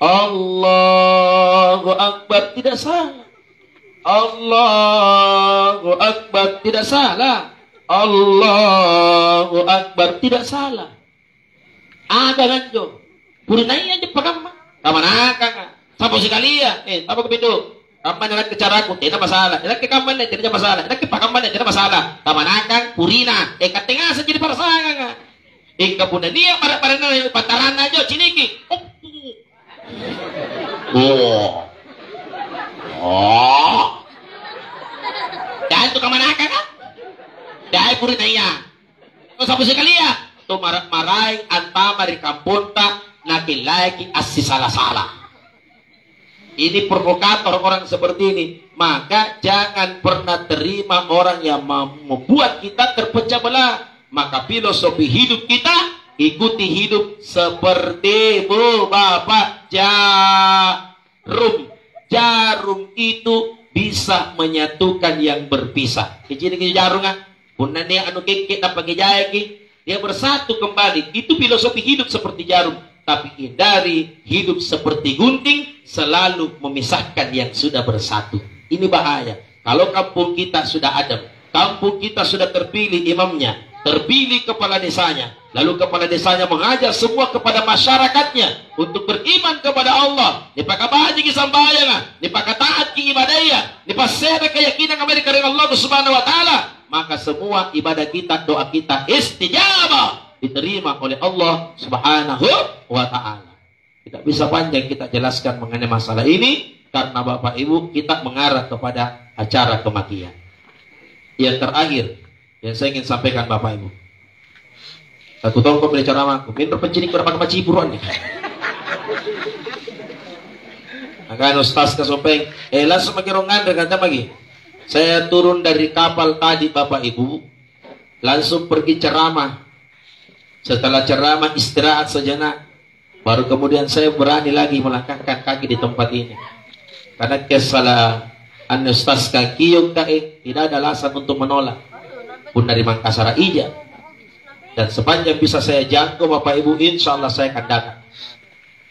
Allahu Akbar. Tidak salah. Allahu Akbar. Tidak salah. Allahu Akbar. Tidak salah. Ada kan jo. Purinaya aja pagama. Kamanaka nga. Sapo sekali ya. Sapo kepitu. Kapan nak kecara aku tidak masalah. Nak ke kapan tidak masalah. Nak ke pakaman tidak masalah. Kamanaka purina. Katinga sa jadi parsanga nga. Kapuna niya para na pataran na jo ciniki. Dahil to kamanaka ka? Dahil purinaya. So sapo sekali ya. To maray antama ri kampunta nakilaki asi salah-salah. Ini provokator orang seperti ini. Maka jangan pernah terima orang yang membuat kita terpecah belah. Maka filosofi hidup kita, ikuti hidup seperti Bapak Jarum. Jarum itu bisa menyatukan yang berpisah. Kecil jarum kan? Punan dia anu kekek dan pakai jaya dia bersatu kembali. Itu filosofi hidup seperti jarum. Tapi hindari hidup seperti gunting, selalu memisahkan yang sudah bersatu. Ini bahaya. Kalau kampung kita sudah adem, kampung kita sudah terpilih imamnya, terpilih kepala desanya, lalu kepala desanya mengajar semua kepada masyarakatnya untuk beriman kepada Allah, dipakabahaji kisambayangan, dipakataat ki ibadaya, dipasera keyakinan Amerika dengan Allah Subhanahu wa taala, maka semua ibadah kita, doa kita istijabah, diterima oleh Allah Subhanahu wa ta'ala. Tidak bisa panjang kita jelaskan mengenai masalah ini, karena Bapak Ibu kita mengarah kepada acara kematian. Yang terakhir yang saya ingin sampaikan Bapak Ibu, satu tahun kau beli ceramahku minta pencinik berapa macipuruan nih. Akan Ustaz Kasopeng langsung makirongan dengan lagi. Saya turun dari kapal tadi Bapak Ibu, langsung pergi ceramah. Setelah ceramah istirahat sejenak, baru kemudian saya berani lagi melangkahkan kaki di tempat ini. Karena kesalahan Ustaz Kakiyong tidak ada alasan untuk menolak. Pun dari Mangkasar Ija. Dan sepanjang bisa saya jangkau Bapak Ibu, insya Allah saya akan datang.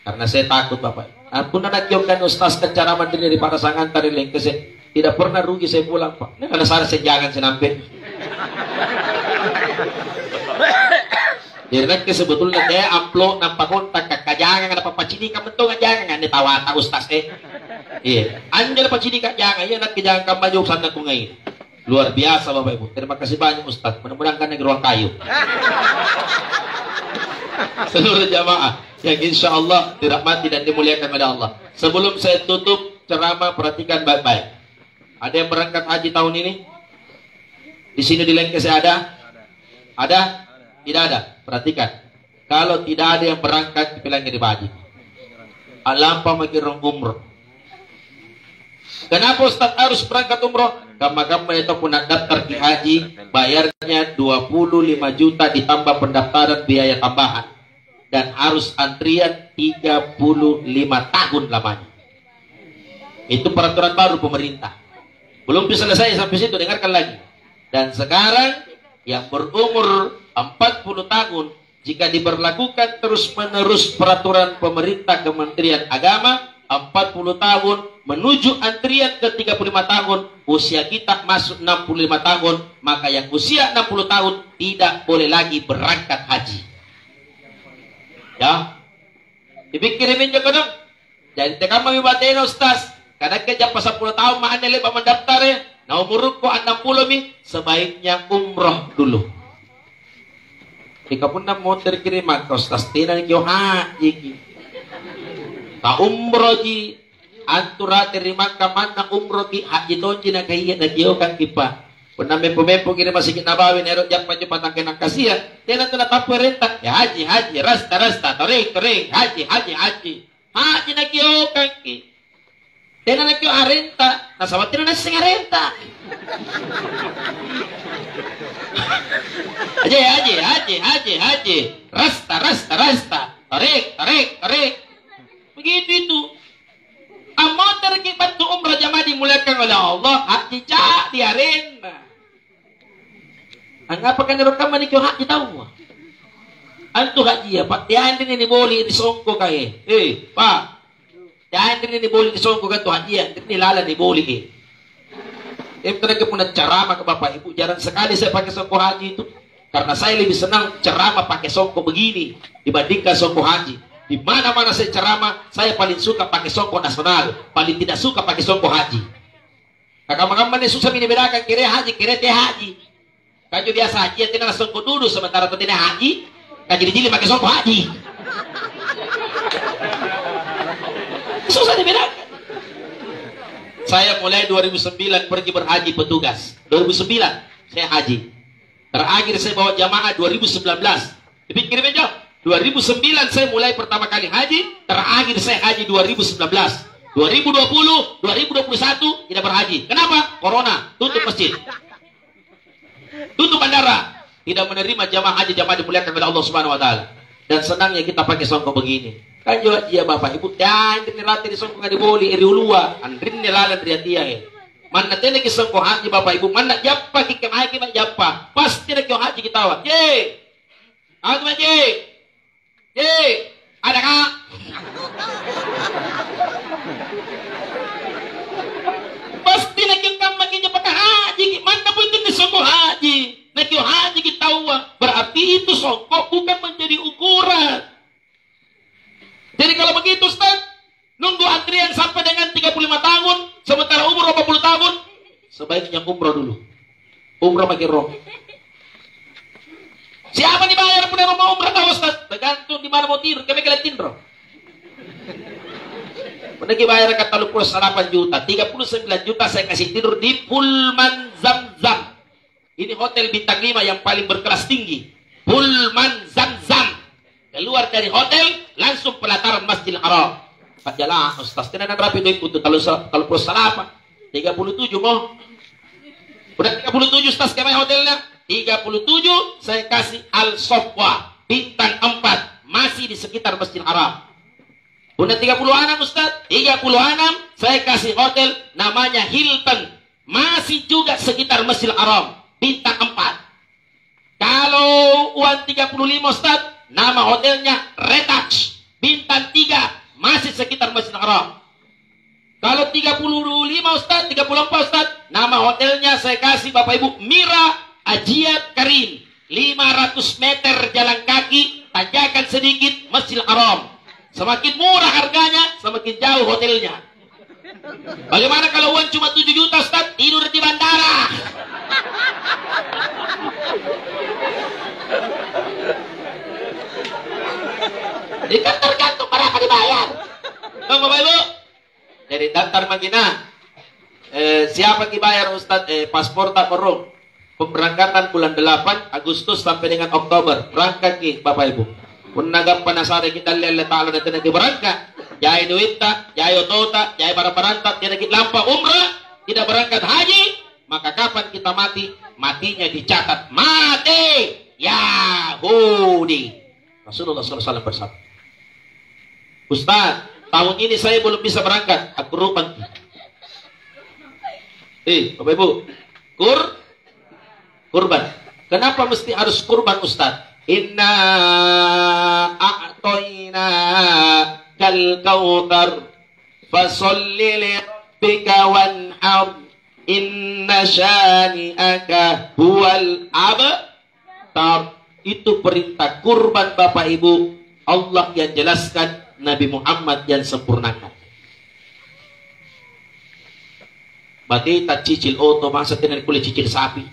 Karena saya takut Bapak. Pun anak kan Ustaz ke ceramah dari para sangan tari lengkese. Tidak pernah rugi saya pulang Pak. Ini karena saya jangan senampe. Jadi sebetulnya dia amplop nampak kontak kakajangan ada papacini kamu tuh kajangan ditawa tak Ustaz iya anjir papacini kajangan ya nak kejangan kamu jauh sana ku ngain luar biasa Bapak Ibu. Terima kasih banyak Ustaz, mudah-mudahan kan ruang kayu seluruh jamaah yang insya Allah dirahmati dan dimuliakan oleh Allah. Sebelum saya tutup ceramah, perhatikan baik-baik. Ada yang berangkat haji tahun ini di sini di Lengkese ada? Tidak ada. Perhatikan. Kalau tidak ada yang berangkat, dipilangnya di Baji. Alampa makirong umroh. Kenapa Ustaz harus berangkat umroh? Kamu itu pun daftar di haji, bayarnya 25 juta ditambah pendaftaran biaya tambahan. Dan harus antrian 35 tahun lamanya. Itu peraturan baru pemerintah. Belum selesai sampai situ, dengarkan lagi. Dan sekarang yang berumur 40 tahun, jika diberlakukan terus-menerus peraturan pemerintah Kementerian Agama, 40 tahun menuju antrian ke 35 tahun, usia kita masuk 65 tahun, maka yang usia 60 tahun tidak boleh lagi berangkat haji. Ya, dipikirin juga dong. Jadi kami batin Ustaz, karena kerja pas 10 tahun mana lepas mendaftar ya. Nah umur ko 60 mi, sebaiknya umroh dulu. Jika pun nak mau terkirim maka Ustaz tina kyo haji. Ta umroh ji antura terima kamana umroh ki haji tonji na kaya na kyo kan kipa. Pernah mempo kini masih kita bawin erot jak maju patang kena kasihan. Tina tuna tapu rentak ya haji rasta tarik haji na kyo kan ki. Tena na kyo arenta. Nasawat na na sing arenta. Haji. Rasta. Tarik. Begitu itu. Amon terki bantu umrah jamaah dimuliakan oleh Allah. Haji cak di arenta. Angapa kan direkam ni kyo haji tahu? Antu haji ya, Pak. Tiyan din ni boli di songko kay. Pak. Tiyan din ni boli di songko kan tu haji ya. Ni lala ni boli eh. Mereka punya ceramah ke Bapak Ibu. Jarang sekali saya pakai songko haji itu. Karena saya lebih senang ceramah pakai songko begini dibandingkan songko haji. Di mana-mana saya ceramah, saya paling suka pakai songko nasional. Paling tidak suka pakai songko haji. Kakak-kakak ini susah membedakan kira haji, kira teh haji. Kajo biasa haji, tidak songko dulu sementara tu tidak haji. Kaji dijili pakai songko haji. Susah dibedakan. Saya mulai 2009 pergi berhaji petugas. 2009 saya haji. Terakhir saya bawa jamaah 2019. Dipikir aja. 2009 saya mulai pertama kali haji. Terakhir saya haji 2019. 2020, 2021 tidak berhaji. Kenapa? Corona. Tutup masjid. Tutup bandara. Tidak menerima jamaah haji, jamaah dimuliakan oleh Allah Subhanahu wa taala. Dan senangnya kita pakai songko begini. Kan juga dia Bapak Ibu, dan nilati di songko ngadi boli eri ulua, andrin nilalan dia eh. Mana tene ki songko haji Bapak Ibu, mana jappa ki kemai ki jappa. Pasti nak haji kita awak. Ye. Aku je. Ye. Ada kah? Pasti nak kam lagi jappa haji, mana pun itu songko haji. Nak haji kita awak. Berarti itu songko bukan menjadi ukuran. Jadi kalau begitu Ustaz, nunggu antrian sampai dengan 35 tahun, sementara umur 80 tahun, sebaiknya umroh dulu. Umroh pakai roh. Siapa dibayar punya rumah umroh tahu Ustaz? Tergantung di mana mau tidur, kami kalian roh. Pernah dibayar kata 38 juta, 39 juta saya kasih tidur di Pullman Zamzam. Ini hotel bintang 5 yang paling berkelas tinggi. Pullman Zamzam. Keluar dari hotel, langsung pelataran Masjidil Haram. Pak jalan, Ustaz, tidak ada berapa itu untuk kalau salah 37 mau. Udah 37 Ustaz kemana hotelnya? 37 saya kasih Al Sofwa bintang 4 masih di sekitar Masjidil Haram. Udah 36 Ustaz, 36 saya kasih hotel namanya Hilton masih juga sekitar Masjidil Haram bintang 4. Kalau uang 35 Ustaz, nama hotelnya Retouch bintang 3 masih sekitar Masjidil Haram. Kalau 35 Ustaz, 34 Ustaz, nama hotelnya saya kasih Bapak Ibu Mira Ajiat Karim. 500 meter jalan kaki, tanjakan sedikit Masjidil Haram. Semakin murah harganya, semakin jauh hotelnya. Bagaimana kalau uang cuma 7 juta Ustaz, tidur di bandara? Jadi kan tergantung berapa dibayar. Bapak Ibu. Jadi daftar Madinah. Siapa dibayar Ustaz? Paspor tak perlu. Pemberangkatan bulan 8 Agustus sampai dengan Oktober. Berangkat ki Bapak Ibu. Punagap panasari kita lihat ta'ala dan tenagi berangkat. Jai duita, jai otota, jai barang-barang tidak kita lampa umrah, tidak berangkat haji, maka kapan kita mati? Matinya dicatat mati Yahudi. Rasulullah SAW bersabda, Ustaz, tahun ini saya belum bisa berangkat. Aku kurban. Bapak Ibu, kurban. Kenapa mesti harus kurban Ustaz? Inna a'toina kal kautsar fasolli li rabbika wanhar inna syani'aka huwal abtar. Itu perintah kurban Bapak Ibu. Allah yang jelaskan, Nabi Muhammad yang sempurnakan. Berarti tak cicil oto, masa tidak boleh cicil sapi.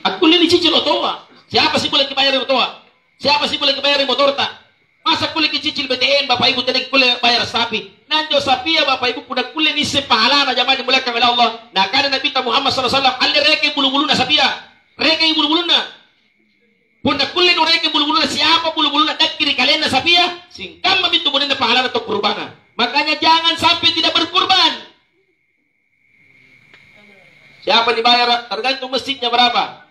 Aku boleh cicil oto. Siapa sih boleh bayar oto? Siapa sih boleh bayar motor tak? Masa boleh cicil BTN Bapak Ibu tidak boleh bayar sapi? Nanti sapi ya Bapak Ibu punya boleh ni sepahala na jamaah dimuliakan oleh Allah. Nah karena Nabi Muhammad SAW alih reke bulu-bulu na sapi ya. Reke bulu-bulu na. Punya boleh no reke bulu-bulu na siapa bulu-bulu na tak kiri kalian na sapiya, singkam mamitu mo na pahala atau kurbangan. Makanya jangan sampai tidak berkurban. Siapa dibayar? Tergantung masjidnya berapa.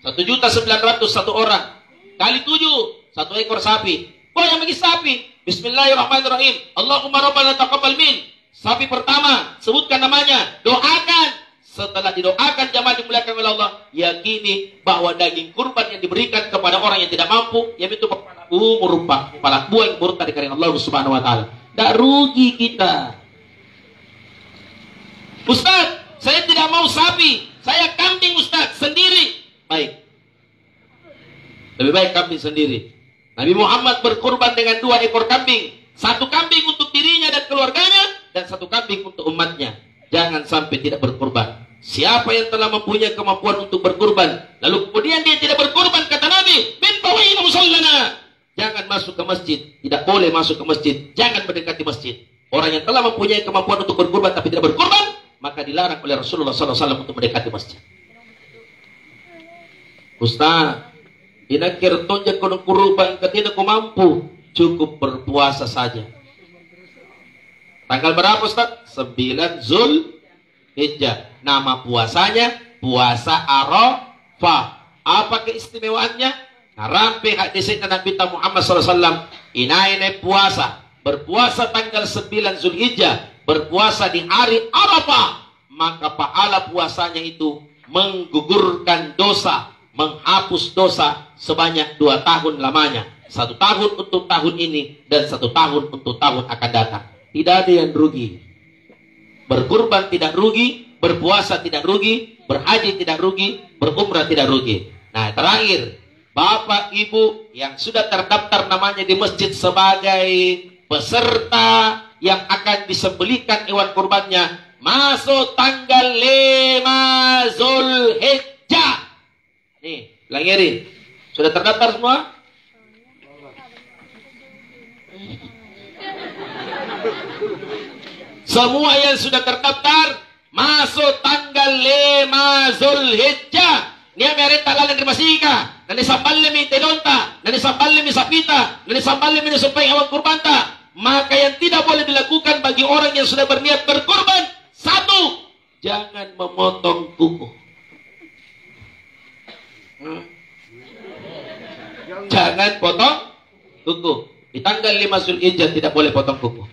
1.900.000 satu orang. Kali 7, 1 ekor sapi. Oh, yang bagi sapi. Bismillahirrahmanirrahim. Allahumma rabbana taqabbal min. Sapi pertama, sebutkan namanya, doakan. Setelah didoakan jamaah dimuliakan oleh Allah, yakini bahwa daging kurban yang diberikan kepada orang yang tidak mampu, yaitu kepala rupa, kepala buah yang murtad dari Allah Subhanahu wa taala. Tak rugi kita. Ustaz, saya tidak mau sapi, saya kambing Ustaz, sendiri. Baik. Lebih baik kambing sendiri. Nabi Muhammad berkurban dengan 2 ekor kambing. 1 kambing untuk dirinya dan keluarganya, dan 1 kambing untuk umatnya. Jangan sampai tidak berkurban. Siapa yang telah mempunyai kemampuan untuk berkurban, lalu kemudian dia tidak berkurban, kata Nabi, min tawina musallana. Jangan masuk ke masjid. Tidak boleh masuk ke masjid. Jangan mendekati masjid. Orang yang telah mempunyai kemampuan untuk berkurban tapi tidak berkurban, maka dilarang oleh Rasulullah SAW untuk mendekati masjid. Ustaz, inakir tonjak kono kurban ketika ku mampu, cukup berpuasa saja. Tanggal berapa Ustaz? 9 Zulhijjah. Nama puasanya puasa Arafah. Apa keistimewaannya? Narampe hadis Nabi Muhammad SAW, inaine puasa, berpuasa tanggal 9 Zulhijjah, berpuasa di hari Arafah, maka pahala puasanya itu menggugurkan dosa, menghapus dosa sebanyak 2 tahun lamanya. 1 tahun untuk tahun ini dan 1 tahun untuk tahun akan datang. Tidak ada yang rugi. Berkurban tidak rugi, berpuasa tidak rugi, berhaji tidak rugi, berumrah tidak rugi. Nah, terakhir, Bapak Ibu yang sudah terdaftar namanya di masjid sebagai peserta yang akan disembelihkan hewan kurbannya, masuk tanggal 5 Zulhijjah. Nih, langirin. Sudah terdaftar semua? Semua yang sudah terdaftar masuk tanggal 5 Zulhijjah. Niya meron talaga ng masika, nanisambal mi tenonta, nanisambal mi sapita, nanisambal mi supay awang kurbanta. Maka yang tidak boleh dilakukan bagi orang yang sudah berniat berkurban, 1, jangan memotong kuku. Jangan potong kuku. Di tanggal 5 Zulhijjah tidak boleh potong kuku.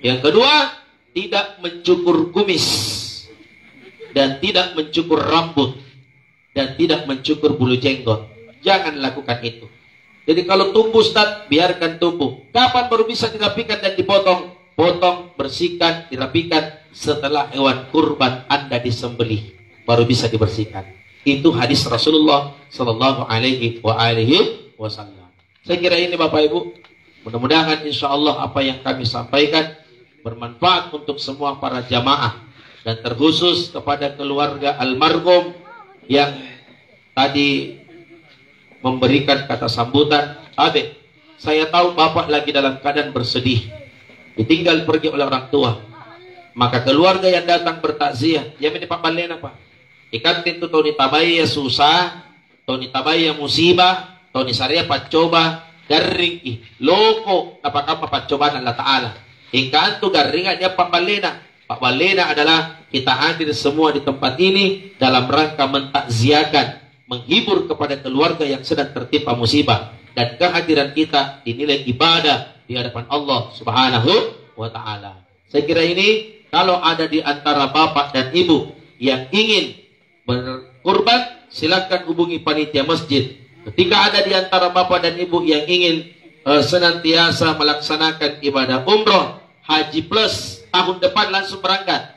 Yang kedua, tidak mencukur kumis dan tidak mencukur rambut dan tidak mencukur bulu jenggot. Jangan lakukan itu. Jadi kalau tumbuh Ustaz, biarkan tumbuh. Kapan baru bisa dirapikan dan dipotong? Potong, bersihkan, dirapikan setelah hewan kurban Anda disembelih, baru bisa dibersihkan. Itu hadis Rasulullah sallallahu alaihi wasallam. Saya kira ini Bapak Ibu, mudah-mudahan insya Allah apa yang kami sampaikan bermanfaat untuk semua para jamaah dan terkhusus kepada keluarga almarhum yang tadi memberikan kata sambutan. Adik, saya tahu Bapak lagi dalam keadaan bersedih, ditinggal pergi oleh orang tua. Maka keluarga yang datang bertakziah, ya ini Pak Balena Pak. Ikan itu Tony Tabay ya susah, Tony Tabay ya musibah, Tony Saria pacoba, garing loko, apakah pacoba Allah Ta'ala. Ikan itu garingannya Pak Balena. Pak Balena adalah kita hadir semua di tempat ini dalam rangka mentakziahkan, menghibur kepada keluarga yang sedang tertimpa musibah, dan kehadiran kita dinilai ibadah di hadapan Allah Subhanahu wa Ta'ala. Saya kira ini kalau ada di antara bapak dan ibu yang ingin berkurban, silakan hubungi panitia masjid. Ketika ada di antara bapak dan ibu yang ingin senantiasa melaksanakan ibadah umroh, haji plus, tahun depan langsung berangkat.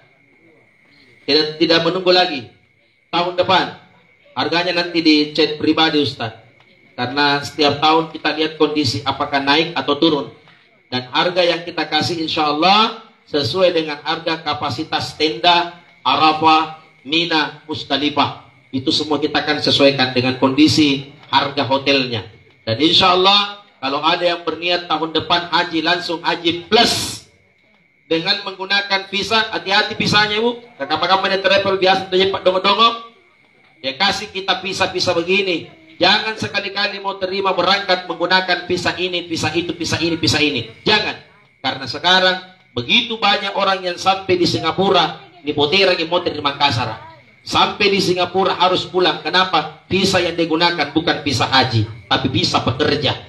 Tidak menunggu lagi. Tahun depan. Harganya nanti di chat pribadi Ustaz. Karena setiap tahun kita lihat kondisi apakah naik atau turun. Dan harga yang kita kasih insya Allah sesuai dengan harga kapasitas tenda, Arafah, Mina, Musdalifah. Itu semua kita akan sesuaikan dengan kondisi harga hotelnya. Dan insya Allah kalau ada yang berniat tahun depan haji, langsung haji plus dengan menggunakan visa. Hati-hati visanya Bu. Kapan-kapan yang travel biasa dari Pak Dongo-Dongo, ya kasih kita visa-visa begini. Jangan sekali-kali mau terima berangkat menggunakan visa ini, visa itu, visa ini, visa ini. Jangan. Karena sekarang begitu banyak orang yang sampai di Singapura, di Potera, di Motor, di Makassar. Sampai di Singapura harus pulang. Kenapa? Visa yang digunakan bukan visa haji, tapi visa pekerja.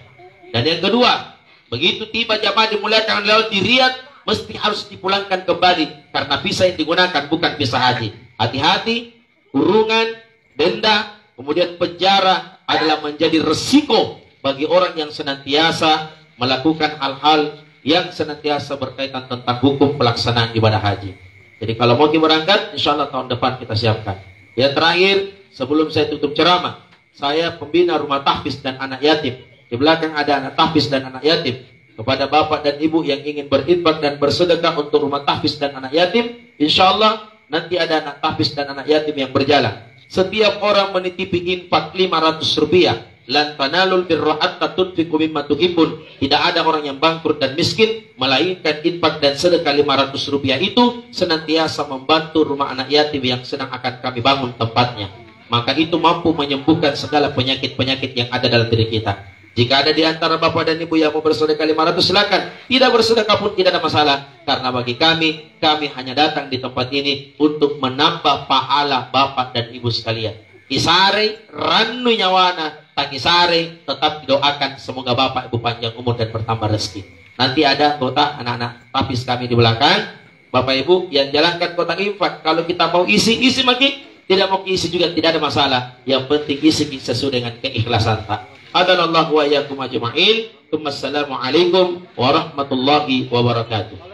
Dan yang kedua, begitu tiba jamaah dimuliakan laut di Riyadh, mesti harus dipulangkan kembali. Karena visa yang digunakan bukan visa haji. Hati-hati, kurungan, denda, kemudian penjara adalah menjadi resiko bagi orang yang senantiasa melakukan hal-hal yang senantiasa berkaitan tentang hukum pelaksanaan ibadah haji. Jadi kalau mau berangkat, insya Allah tahun depan kita siapkan. Yang terakhir, sebelum saya tutup ceramah, saya pembina rumah tahfiz dan anak yatim. Di belakang ada anak tahfiz dan anak yatim. Kepada bapak dan ibu yang ingin berinfak dan bersedekah untuk rumah tahfiz dan anak yatim, insya Allah nanti ada anak tahfiz dan anak yatim yang berjalan. Setiap orang menitipi infak 500 rupiah. Lan tanalul birra hatta tunfiqu mimma tuhibbun. Tidak ada orang yang bangkrut dan miskin melainkan infak dan sedekah 500 rupiah itu senantiasa membantu rumah anak yatim yang sedang akan kami bangun tempatnya. Maka itu mampu menyembuhkan segala penyakit-penyakit yang ada dalam diri kita. Jika ada di antara bapak dan ibu yang mau bersedekah 500, silakan. Tidak bersedekah pun tidak ada masalah. Karena bagi kami hanya datang di tempat ini untuk menambah pahala bapak dan ibu sekalian. Isare rannu nyawana, tak isare tetap didoakan semoga bapak ibu panjang umur dan bertambah rezeki. Nanti ada kotak anak-anak tahfiz kami di belakang. Bapak ibu yang jalankan kotak infak, kalau kita mau isi maki. Tidak mau isi juga tidak ada masalah. Yang penting isi sesuai dengan keikhlasan tak. Adanallahu wa iyyakum ajma'in. Wassalamualaikum warahmatullahi wabarakatuh.